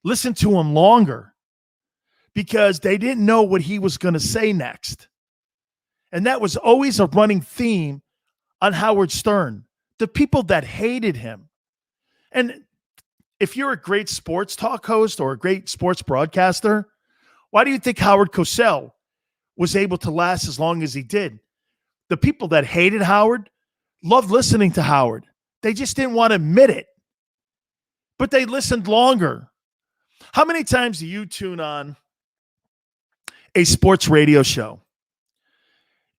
listened to him longer because they didn't know what he was going to say next. And that was always a running theme on Howard Stern. The people that hated him. And if you're a great sports talk host or a great sports broadcaster, why do you think Howard Cosell was able to last as long as he did? The people that hated Howard loved listening to Howard. They just didn't want to admit it. But they listened longer. How many times do you tune on a sports radio show?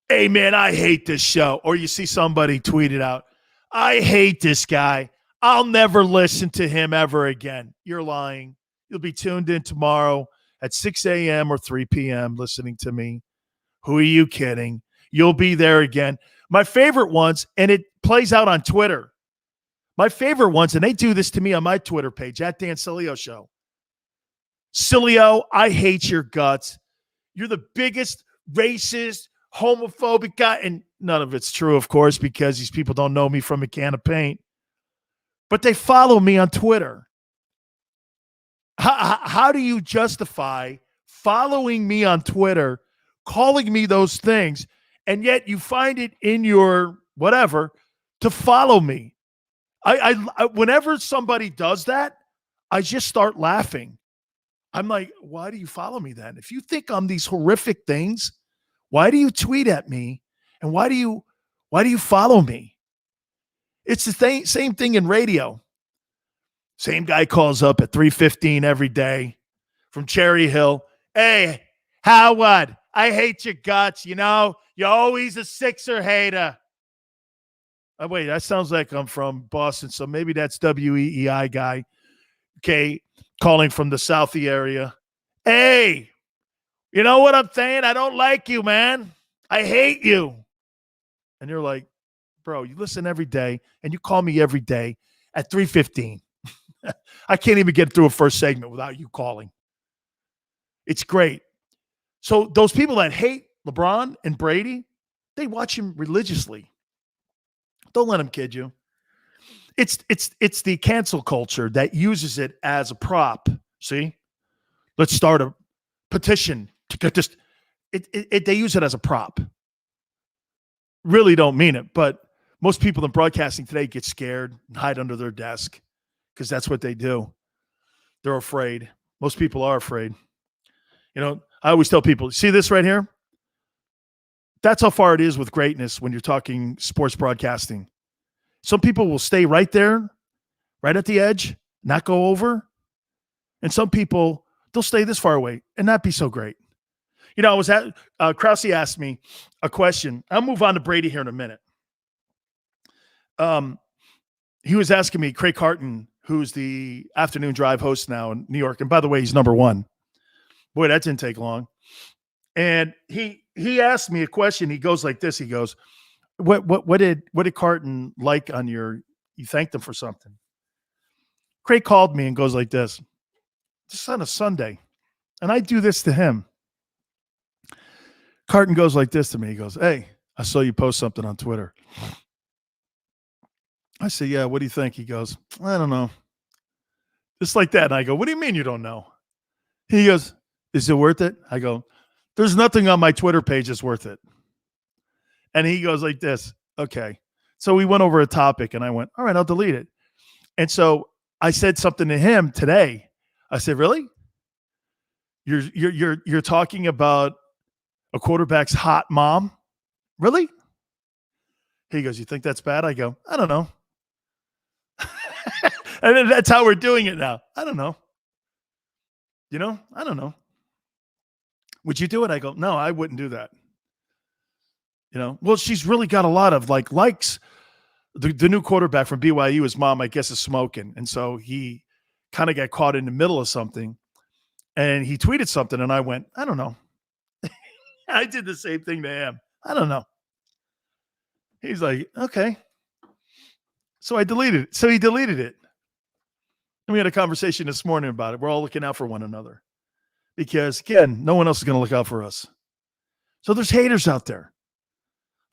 Hey, man, I hate this show. Or you see somebody tweet it out. I hate this guy. I'll never listen to him ever again. You're lying. You'll be tuned in tomorrow at 6 a.m. or 3 p.m. listening to me. Who are you kidding? You'll be there again. My favorite ones, and it plays out on Twitter. My favorite ones, and they do this to me on my Twitter page, at Dan Sileo Show. Sileo, I hate your guts. You're the biggest racist, homophobic guy. And none of it's true, of course, because these people don't know me from a can of paint. But they follow me on Twitter. How do you justify following me on Twitter, calling me those things, and yet you find it in your whatever to follow me? I whenever somebody does that, I just start laughing. I'm like, why do you follow me then? If you think I'm these horrific things, why do you tweet at me? And why do you follow me? It's the same thing in radio. Same guy calls up at 3:15 every day from Cherry Hill. Hey, Howard, I hate your guts. You know, you're always a Sixer hater. Oh, wait, that sounds like I'm from Boston, so maybe that's WEEI guy. Okay, calling from the Southie area. Hey, you know what I'm saying? I don't like you, man. I hate you. And you're like, bro, you listen every day, and you call me every day at 3:15. I can't even get through a first segment without you calling. It's great. So those people that hate LeBron and Brady, they watch him religiously. Don't let them kid you. It's the cancel culture that uses it as a prop. See? Let's start a petition to get this. They use it as a prop. Really don't mean it, but most people in broadcasting today get scared and hide under their desk because that's what they do. They're afraid. Most people are afraid. You know, I always tell people, see this right here? That's how far it is with greatness when you're talking sports broadcasting. Some people will stay right there, right at the edge, not go over. And some people, they'll stay this far away and not be so great. You know, I was at, Krause asked me a question. I'll move on to Brady here in a minute. He was asking me, Craig Carton, who's the afternoon drive host now in New York. And by the way, he's number one. Boy, that didn't take long. And he asked me a question. He goes like this. He goes, what did Carton like on you thanked him for something? Craig called me and goes like this. Just on a Sunday. And I do this to him. Carton goes like this to me. He goes, hey, I saw you post something on Twitter. I say, yeah, what do you think? He goes, I don't know. Just like that. And I go, what do you mean you don't know? He goes, is it worth it? I go, there's nothing on my Twitter page that's worth it. And he goes like this. Okay. So we went over a topic and I went, all right, I'll delete it. And so I said something to him today. I said, really? You're talking about a quarterback's hot mom? Really? He goes, you think that's bad? I go, I don't know. And that's how we're doing it now. I don't know. You know, I don't know. Would you do it? I go, no, I wouldn't do that. You know, well, she's really got a lot of likes. The new quarterback from BYU, his mom, I guess, is smoking. And so he kind of got caught in the middle of something. And he tweeted something, and I went, I don't know. I did the same thing to him. I don't know. He's like, okay. So I deleted it. So he deleted it. And we had a conversation this morning about it. We're all looking out for one another because, again, no one else is going to look out for us. So there's haters out there.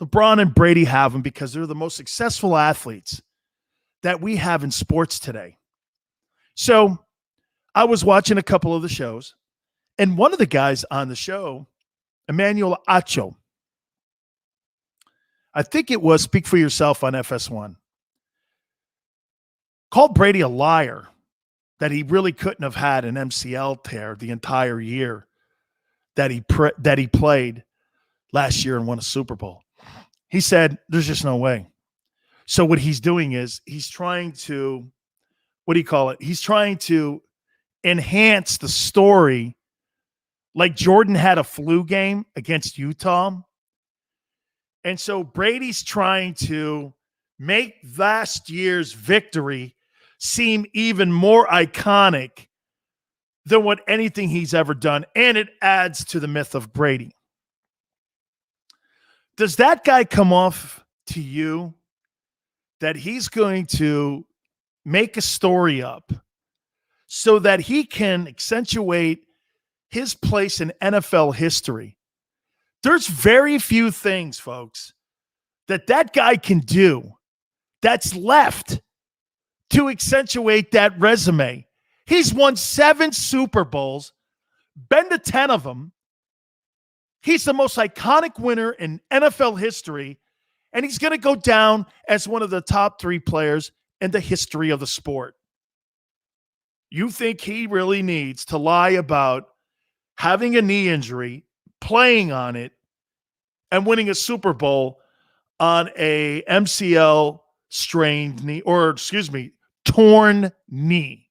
LeBron and Brady have them because they're the most successful athletes that we have in sports today. So I was watching a couple of the shows, and one of the guys on the show, Emmanuel Acho, I think it was Speak for Yourself on FS1, called Brady a liar that he really couldn't have had an MCL tear the entire year that he played last year and won a Super Bowl. He said, there's just no way. So what he's doing is he's trying to, he's trying to enhance the story like Jordan had a flu game against Utah. And so Brady's trying to make last year's victory seem even more iconic than what anything he's ever done. And it adds to the myth of Brady. Does that guy come off to you that he's going to make a story up so that he can accentuate his place in NFL history? There's very few things, folks, that guy can do that's left to accentuate that resume. He's won 7 Super Bowls, been to 10 of them. He's the most iconic winner in NFL history, and he's going to go down as one of the top 3 players in the history of the sport. You think he really needs to lie about having a knee injury, playing on it, and winning a Super Bowl on a MCL strained knee, torn knee?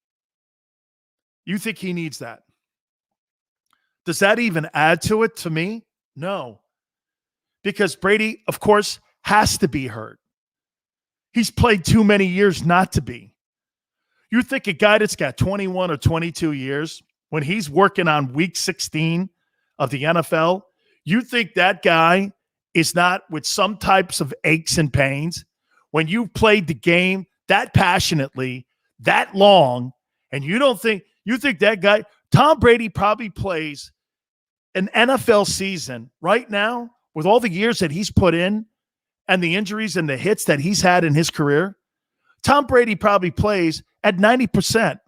You think he needs that? Does that even add to it to me? No. Because Brady, of course, has to be hurt. He's played too many years not to be. You think a guy that's got 21 or 22 years, when he's working on week 16 of the NFL, you think that guy is not with some types of aches and pains? When you've played the game that passionately, that long, and you think that guy, Tom Brady probably plays an NFL season right now with all the years that he's put in and the injuries and the hits that he's had in his career. Tom Brady probably plays at 90%.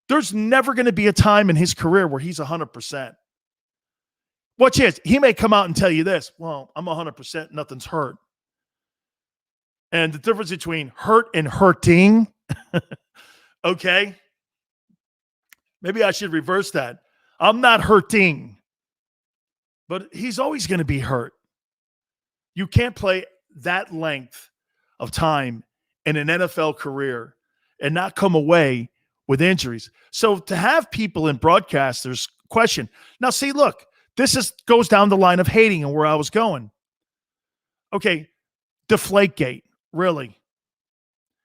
There's never going to be a time in his career where he's 100%. What chance? He may come out and tell you this, well, I'm 100%, nothing's hurt. And the difference between hurt and hurting, okay? Maybe I should reverse that. I'm not hurting, but he's always going to be hurt. You can't play that length of time in an NFL career and not come away with injuries. So to have people in broadcasters question. Now, see, look, this goes down the line of hating and where I was going. Okay, Deflategate, really?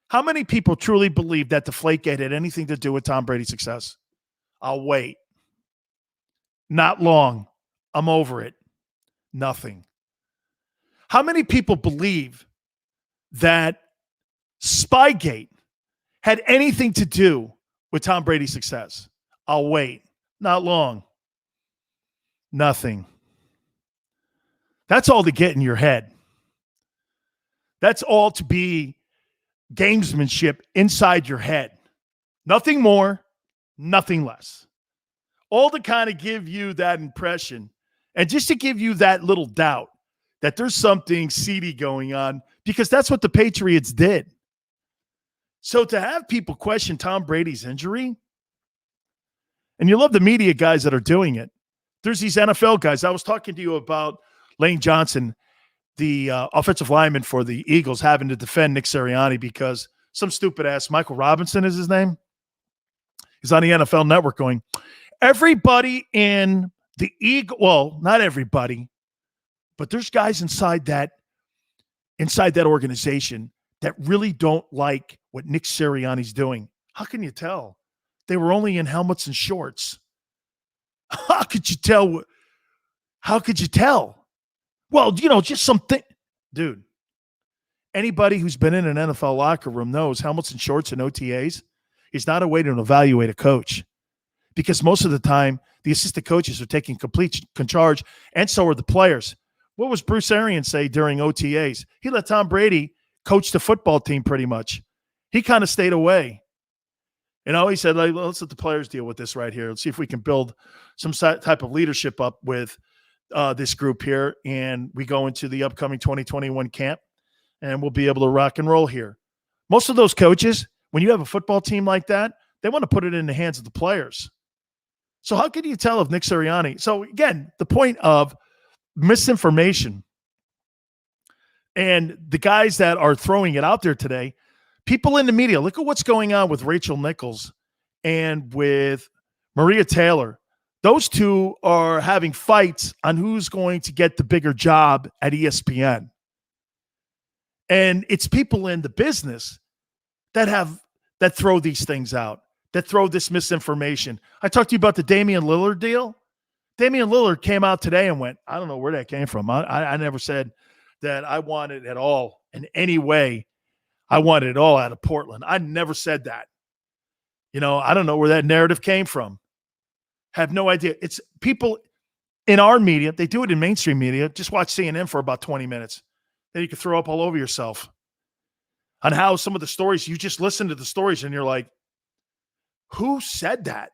How many people truly believe that Deflategate had anything to do with Tom Brady's success? I'll wait. Not long. I'm over it. Nothing. How many people believe that Spygate had anything to do with Tom Brady's success? I'll wait. Not long. Nothing. That's all to get in your head. That's all to be gamesmanship inside your head. Nothing more, nothing less. All to kind of give you that impression and just to give you that little doubt that there's something seedy going on, because that's what the Patriots did. So to have people question Tom Brady's injury, and you love the media guys that are doing it. There's these NFL guys. I was talking to you about Lane Johnson, the offensive lineman for the Eagles, having to defend Nick Sirianni because some stupid ass, Michael Robinson is his name. He's on the NFL Network going, everybody in the Eagle, well, not everybody, but there's guys inside that organization that really don't like what Nick Sirianni's doing. How can you tell? They were only in helmets and shorts. How could you tell? How could you tell? Well, just something. Dude, anybody who's been in an NFL locker room knows helmets and shorts and OTAs, is not a way to evaluate a coach, because most of the time the assistant coaches are taking complete charge, and so are the players. What was Bruce Arians say during OTAs? He let Tom Brady coach the football team pretty much. He kind of stayed away. He said, let's let the players deal with this right here. Let's see if we can build some type of leadership up with this group here, and we go into the upcoming 2021 camp, and we'll be able to rock and roll here. Most of those coaches, when you have a football team like that, they want to put it in the hands of the players. So how can you tell if Nick Sirianni? So again, the point of misinformation and the guys that are throwing it out there today, people in the media, look at what's going on with Rachel Nichols and with Maria Taylor. Those two are having fights on who's going to get the bigger job at ESPN. And it's people in the business that throw these things out, that throw this misinformation. I talked to you about the Damian Lillard deal. Damian Lillard came out today and went, I don't know where that came from. I never said that I wanted it all in any way. I wanted it all out of Portland. I never said that. I don't know where that narrative came from. Have no idea. It's people in our media. They do it in mainstream media. Just watch CNN for about 20 minutes. Then you can throw up all over yourself on how some of the stories, you just listen to the stories and you're like, who said that?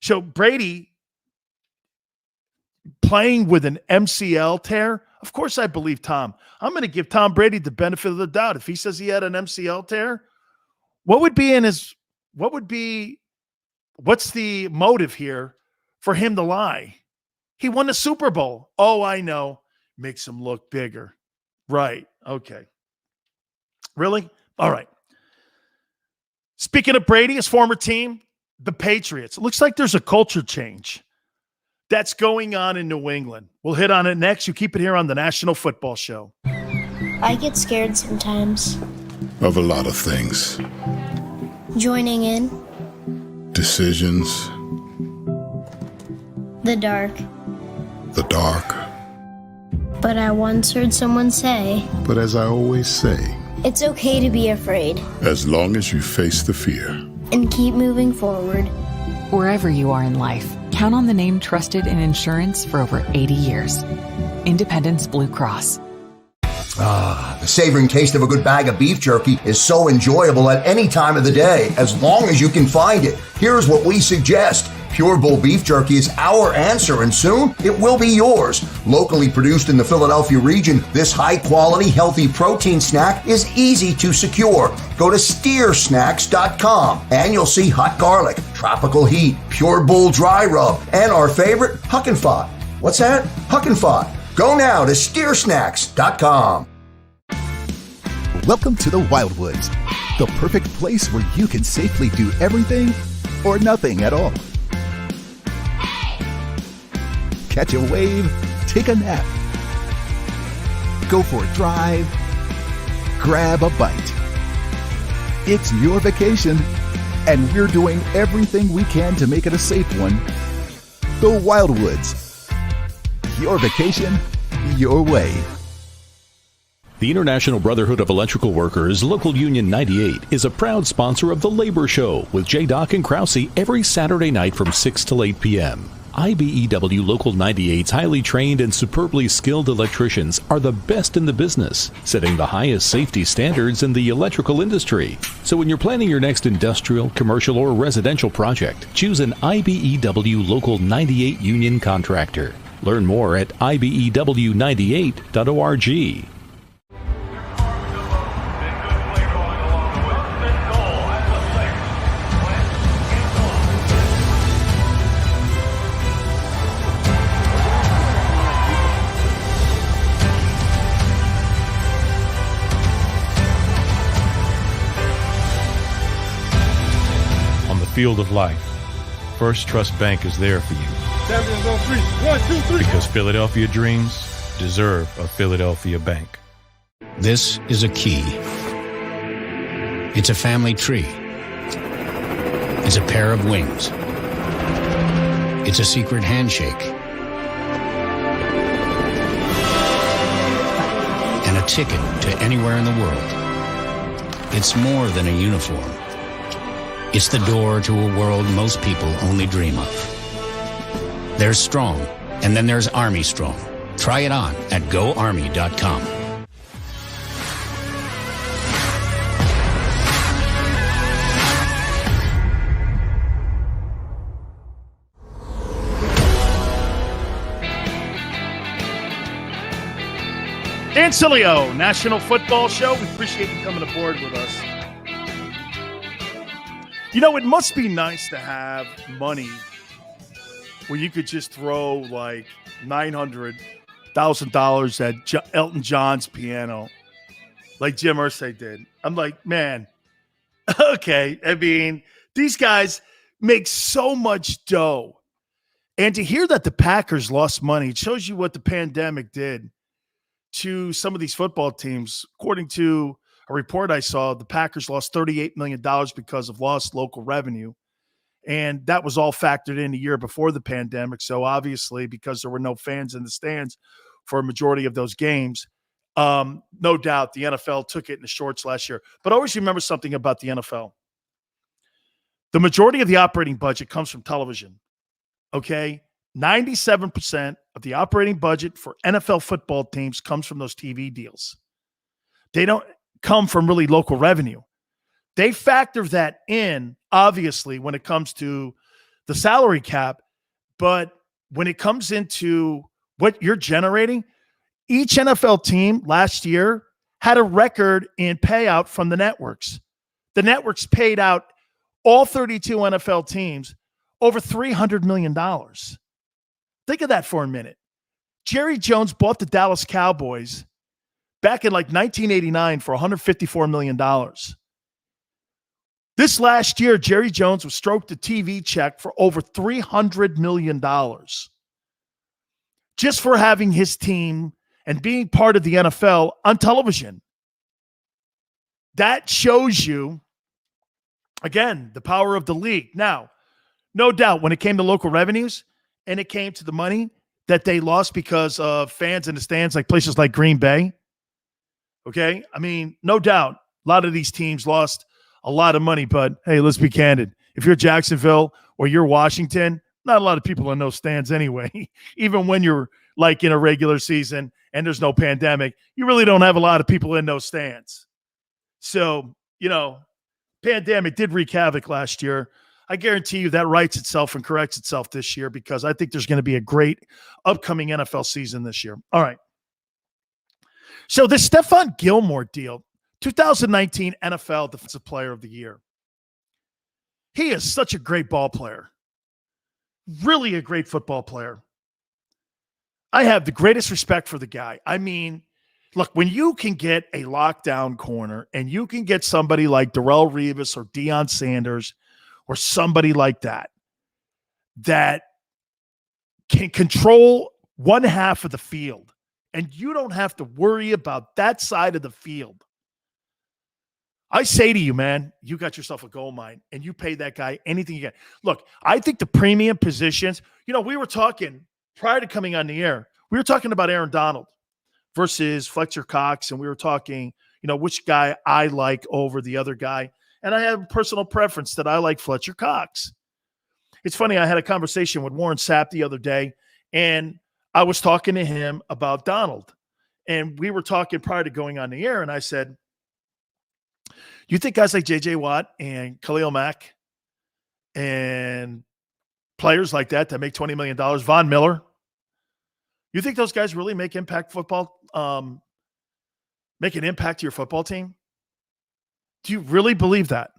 So Brady playing with an MCL tear, of course I believe Tom. I'm going to give Tom Brady the benefit of the doubt. If he says he had an MCL tear, what's the motive here for him to lie? He won the Super Bowl. Oh, I know. Makes him look bigger. Right. Okay. Really? All right. Speaking of Brady, his former team, the Patriots. It looks like there's a culture change that's going on in New England. We'll hit on it next. You keep it here on the National Football Show. I get scared sometimes. Of a lot of things. Joining in. Decisions. The dark. The dark. But I once heard someone say, But as I always say, it's okay to be afraid. as long as you face the fear. And keep moving forward. Wherever you are in life, count on the name trusted in insurance for over 80 years. Independence Blue Cross. The savoring taste of a good bag of beef jerky is so enjoyable at any time of the day, as long as you can find it. Here's what we suggest. Pure Bull Beef Jerky is our answer, and soon it will be yours. Locally produced in the Philadelphia region, this high-quality, healthy protein snack is easy to secure. Go to steersnacks.com, and you'll see hot garlic, tropical heat, Pure Bull dry rub, and our favorite, Huck and Fod. What's that? Huck and Fod. Go now to steersnacks.com. Welcome to the Wildwoods, the perfect place where you can safely do everything or nothing at all. Catch a wave, take a nap, go for a drive, grab a bite. It's your vacation, and we're doing everything we can to make it a safe one. The Wildwoods. Your vacation, your way. The International Brotherhood of Electrical Workers, Local Union 98, is a proud sponsor of The Labor Show with J. and Krause every Saturday night from 6 till 8 p.m. IBEW Local 98's highly trained and superbly skilled electricians are the best in the business, setting the highest safety standards in the electrical industry. So when you're planning your next industrial, commercial, or residential project, choose an IBEW Local 98 union contractor. Learn more at ibew98.org. Field of life, First Trust Bank is there for you. Champions on 3. 1, 2, 3. Because Philadelphia dreams deserve a Philadelphia bank. This is a key. It's a family tree. It's a pair of wings. It's a secret handshake. And a ticket to anywhere in the world. It's more than a uniform. It's the door to a world most people only dream of. There's strong, and then there's Army Strong. Try it on at GoArmy.com. Dan Sileo, National Football Show. We appreciate you coming aboard with us. You know, it must be nice to have money where you could just throw like $900,000 at Elton John's piano, like Jim Irsay did. I'm like, man, okay. I mean, these guys make so much dough. And to hear that the Packers lost money, it shows you what the pandemic did to some of these football teams. According to a report I saw, the Packers lost $38 million because of lost local revenue. And that was all factored in a year before the pandemic. So obviously, because there were no fans in the stands for a majority of those games, no doubt the NFL took it in the shorts last year. But always remember something about the NFL. The majority of the operating budget comes from television. Okay? 97% of the operating budget for NFL football teams comes from those TV deals. They don't come from really local revenue. They factor that in, obviously, when it comes to the salary cap. But when it comes into what you're generating, each NFL team last year had a record in payout from the networks. The networks paid out all 32 NFL teams over $300 million. Think of that for a minute. Jerry Jones bought the Dallas Cowboys back in like 1989 for $154 million. This last year, Jerry Jones was stroked a TV check for over $300 million just for having his team and being part of the NFL on television. That shows you, again, the power of the league. Now, no doubt when it came to local revenues, and it came to the money that they lost because of fans in the stands, like places like Green Bay. Okay? I mean, no doubt, a lot of these teams lost a lot of money, but hey, let's be candid. If you're Jacksonville or you're Washington, not a lot of people in those stands anyway. Even when you're like in a regular season and there's no pandemic, you really don't have a lot of people in those stands. So, you know, pandemic did wreak havoc last year. I guarantee you that rights itself and corrects itself this year because I think there's going to be a great upcoming NFL season this year. All right. So this Stephon Gilmore deal, 2019 NFL Defensive Player of the Year. He is such a great ball player. Really a great football player. I have the greatest respect for the guy. I mean, look, when you can get a lockdown corner and you can get somebody like Darrelle Revis or Deion Sanders or somebody like that, that can control one half of the field, and you don't have to worry about that side of the field. I say to you, man, you got yourself a gold mine, and you pay that guy anything you get. Look, I think the premium positions, you know, we were talking prior to coming on the air, we were talking about Aaron Donald versus Fletcher Cox, and we were talking, you know, which guy I like over the other guy. And I have a personal preference that I like Fletcher Cox. It's funny, I had a conversation with Warren Sapp the other day, and I was talking to him about Donald. And we were talking prior to going on the air, and I said, you think guys like J.J. Watt and Khalil Mack and players like that make $20 million, Von Miller, you think those guys really make impact football, make an impact to your football team? Do you really believe that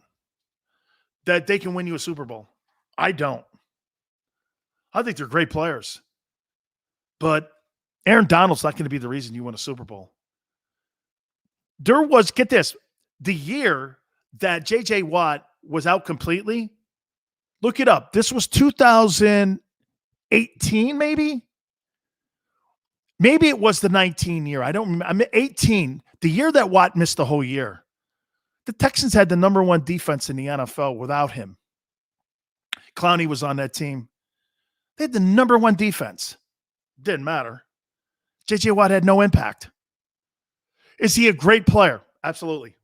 they can win you a Super Bowl? I don't. I think they're great players. But Aaron Donald's not going to be the reason you win a Super Bowl. There was, get this, the year that J.J. Watt was out completely, look it up. This was 2018, maybe? Maybe it was the 19 year. I don't remember. I'm 18. The year that Watt missed the whole year. The Texans had the number one defense in the NFL without him. Clowney was on that team. They had the number one defense. Didn't matter. J.J. Watt had no impact. Is he a great player? Absolutely.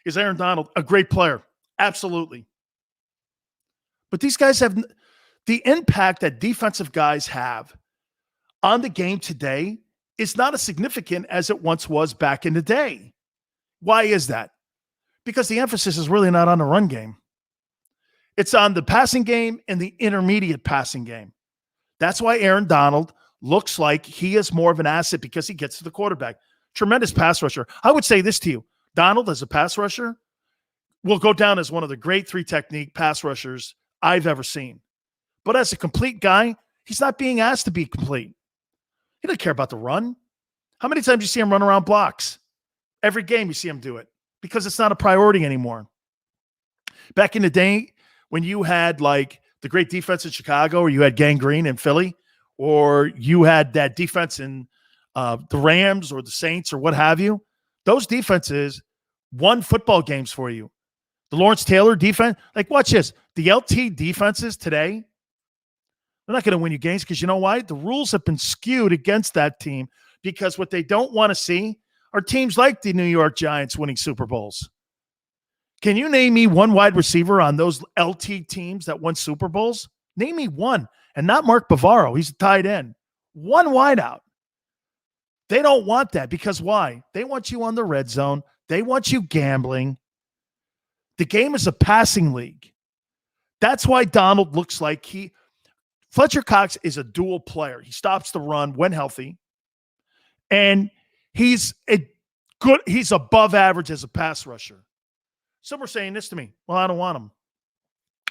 Is Aaron Donald a great player? Absolutely. But these guys have the impact that defensive guys have on the game today is not as significant as it once was back in the day. Why is that? Because the emphasis is really not on the run game. It's on the passing game and the intermediate passing game. That's why Aaron Donald looks like he is more of an asset because he gets to the quarterback. Tremendous pass rusher. I would say this to you. Donald, as a pass rusher, will go down as one of the great 3-technique pass rushers I've ever seen. But as a complete guy, he's not being asked to be complete. He doesn't care about the run. How many times do you see him run around blocks? Every game you see him do it because it's not a priority anymore. Back in the day when you had like the great defense in Chicago, or you had Gang Green in Philly, or you had that defense in the Rams or the Saints or what have you, those defenses won football games for you. The Lawrence Taylor defense, like watch this. The LT defenses today, they're not going to win you games because you know why? The rules have been skewed against that team because what they don't want to see are teams like the New York Giants winning Super Bowls. Can you name me one wide receiver on those LT teams that won Super Bowls? Name me one, and not Mark Bavaro. He's a tight end. One wideout. They don't want that because why? They want you on the red zone. They want you gambling. The game is a passing league. That's why Donald looks like Fletcher Cox is a dual player. He stops the run when healthy, and he's above average as a pass rusher. Some were saying this to me. Well, I don't want him.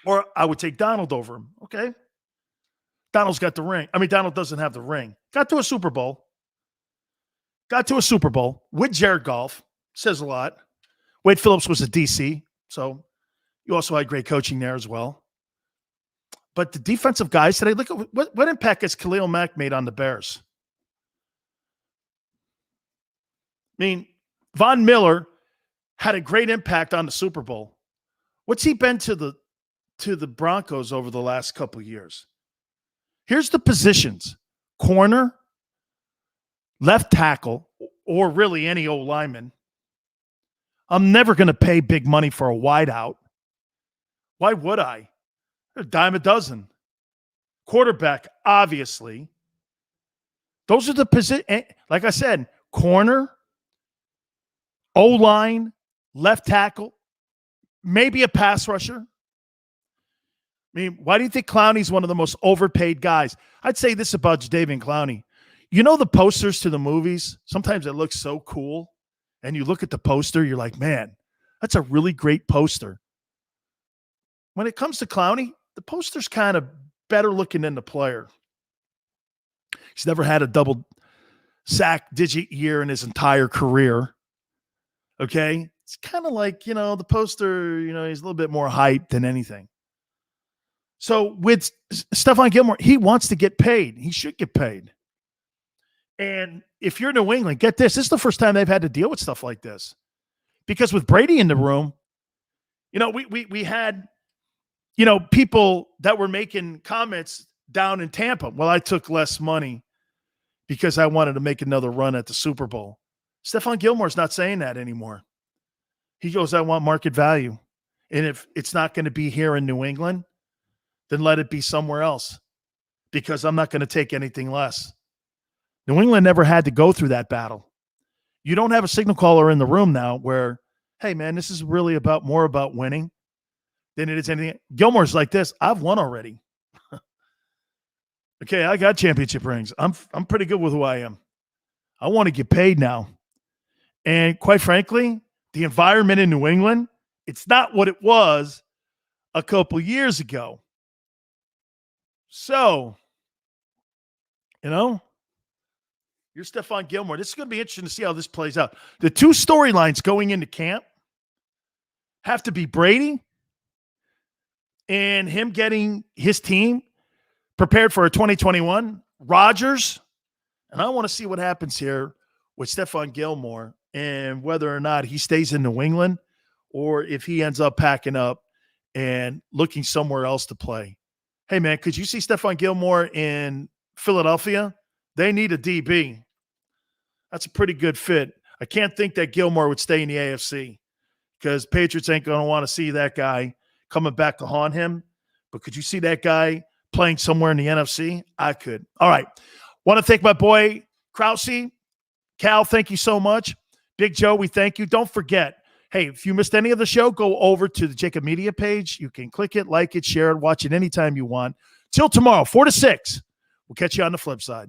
Or I would take Donald over him. Okay. Donald's got the ring. I mean, Donald doesn't have the ring. Got to a Super Bowl with Jared Goff. Says a lot. Wade Phillips was a DC, so you also had great coaching there as well. But the defensive guys today, look at what impact has Khalil Mack made on the Bears? I mean, Von Miller had a great impact on the Super Bowl. What's he been to the Broncos over the last couple of years? Here's the positions: corner, left tackle, or really any old lineman. I'm never going to pay big money for a wideout. Why would I? A dime a dozen. Quarterback, obviously. Those are the positions. Like I said, corner, O-line, left tackle, maybe a pass rusher. I mean, why do you think Clowney's one of the most overpaid guys? I'd say this about Jadeveon Clowney. You know the posters to the movies? Sometimes it looks so cool. And you look at the poster, you're like, man, that's a really great poster. When it comes to Clowney, the poster's kind of better looking than the player. He's never had a double sack digit year in his entire career. Okay? It's kind of like, the poster, he's a little bit more hyped than anything. So with Stephon Gilmore, he wants to get paid. He should get paid. And if you're New England, get this. This is the first time they've had to deal with stuff like this. Because with Brady in the room, we had, people that were making comments down in Tampa. Well, I took less money because I wanted to make another run at the Super Bowl. Stephon Gilmore's not saying that anymore. He goes, I want market value. And if it's not going to be here in New England, then let it be somewhere else because I'm not going to take anything less. New England never had to go through that battle. You don't have a signal caller in the room now where, hey, man, this is really more about winning than it is anything. Gilmore's like this. I've won already. Okay, I got championship rings. I'm pretty good with who I am. I want to get paid now. And quite frankly, the environment in New England, it's not what it was a couple years ago. So, you're Stephon Gilmore. This is going to be interesting to see how this plays out. The two storylines going into camp have to be Brady and him getting his team prepared for a 2021, Rodgers, and I want to see what happens here with Stephon Gilmore and whether or not he stays in New England or if he ends up packing up and looking somewhere else to play. Hey, man, could you see Stephon Gilmore in Philadelphia? They need a DB. That's a pretty good fit. I can't think that Gilmore would stay in the AFC because Patriots ain't going to want to see that guy coming back to haunt him. But could you see that guy playing somewhere in the NFC? I could. All right. Want to thank my boy Krause. Cal, thank you so much. Big Joe, we thank you. Don't forget, hey, if you missed any of the show, go over to the JAKIB Media page. You can click it, like it, share it, watch it anytime you want. Till tomorrow, 4 to 6. We'll catch you on the flip side.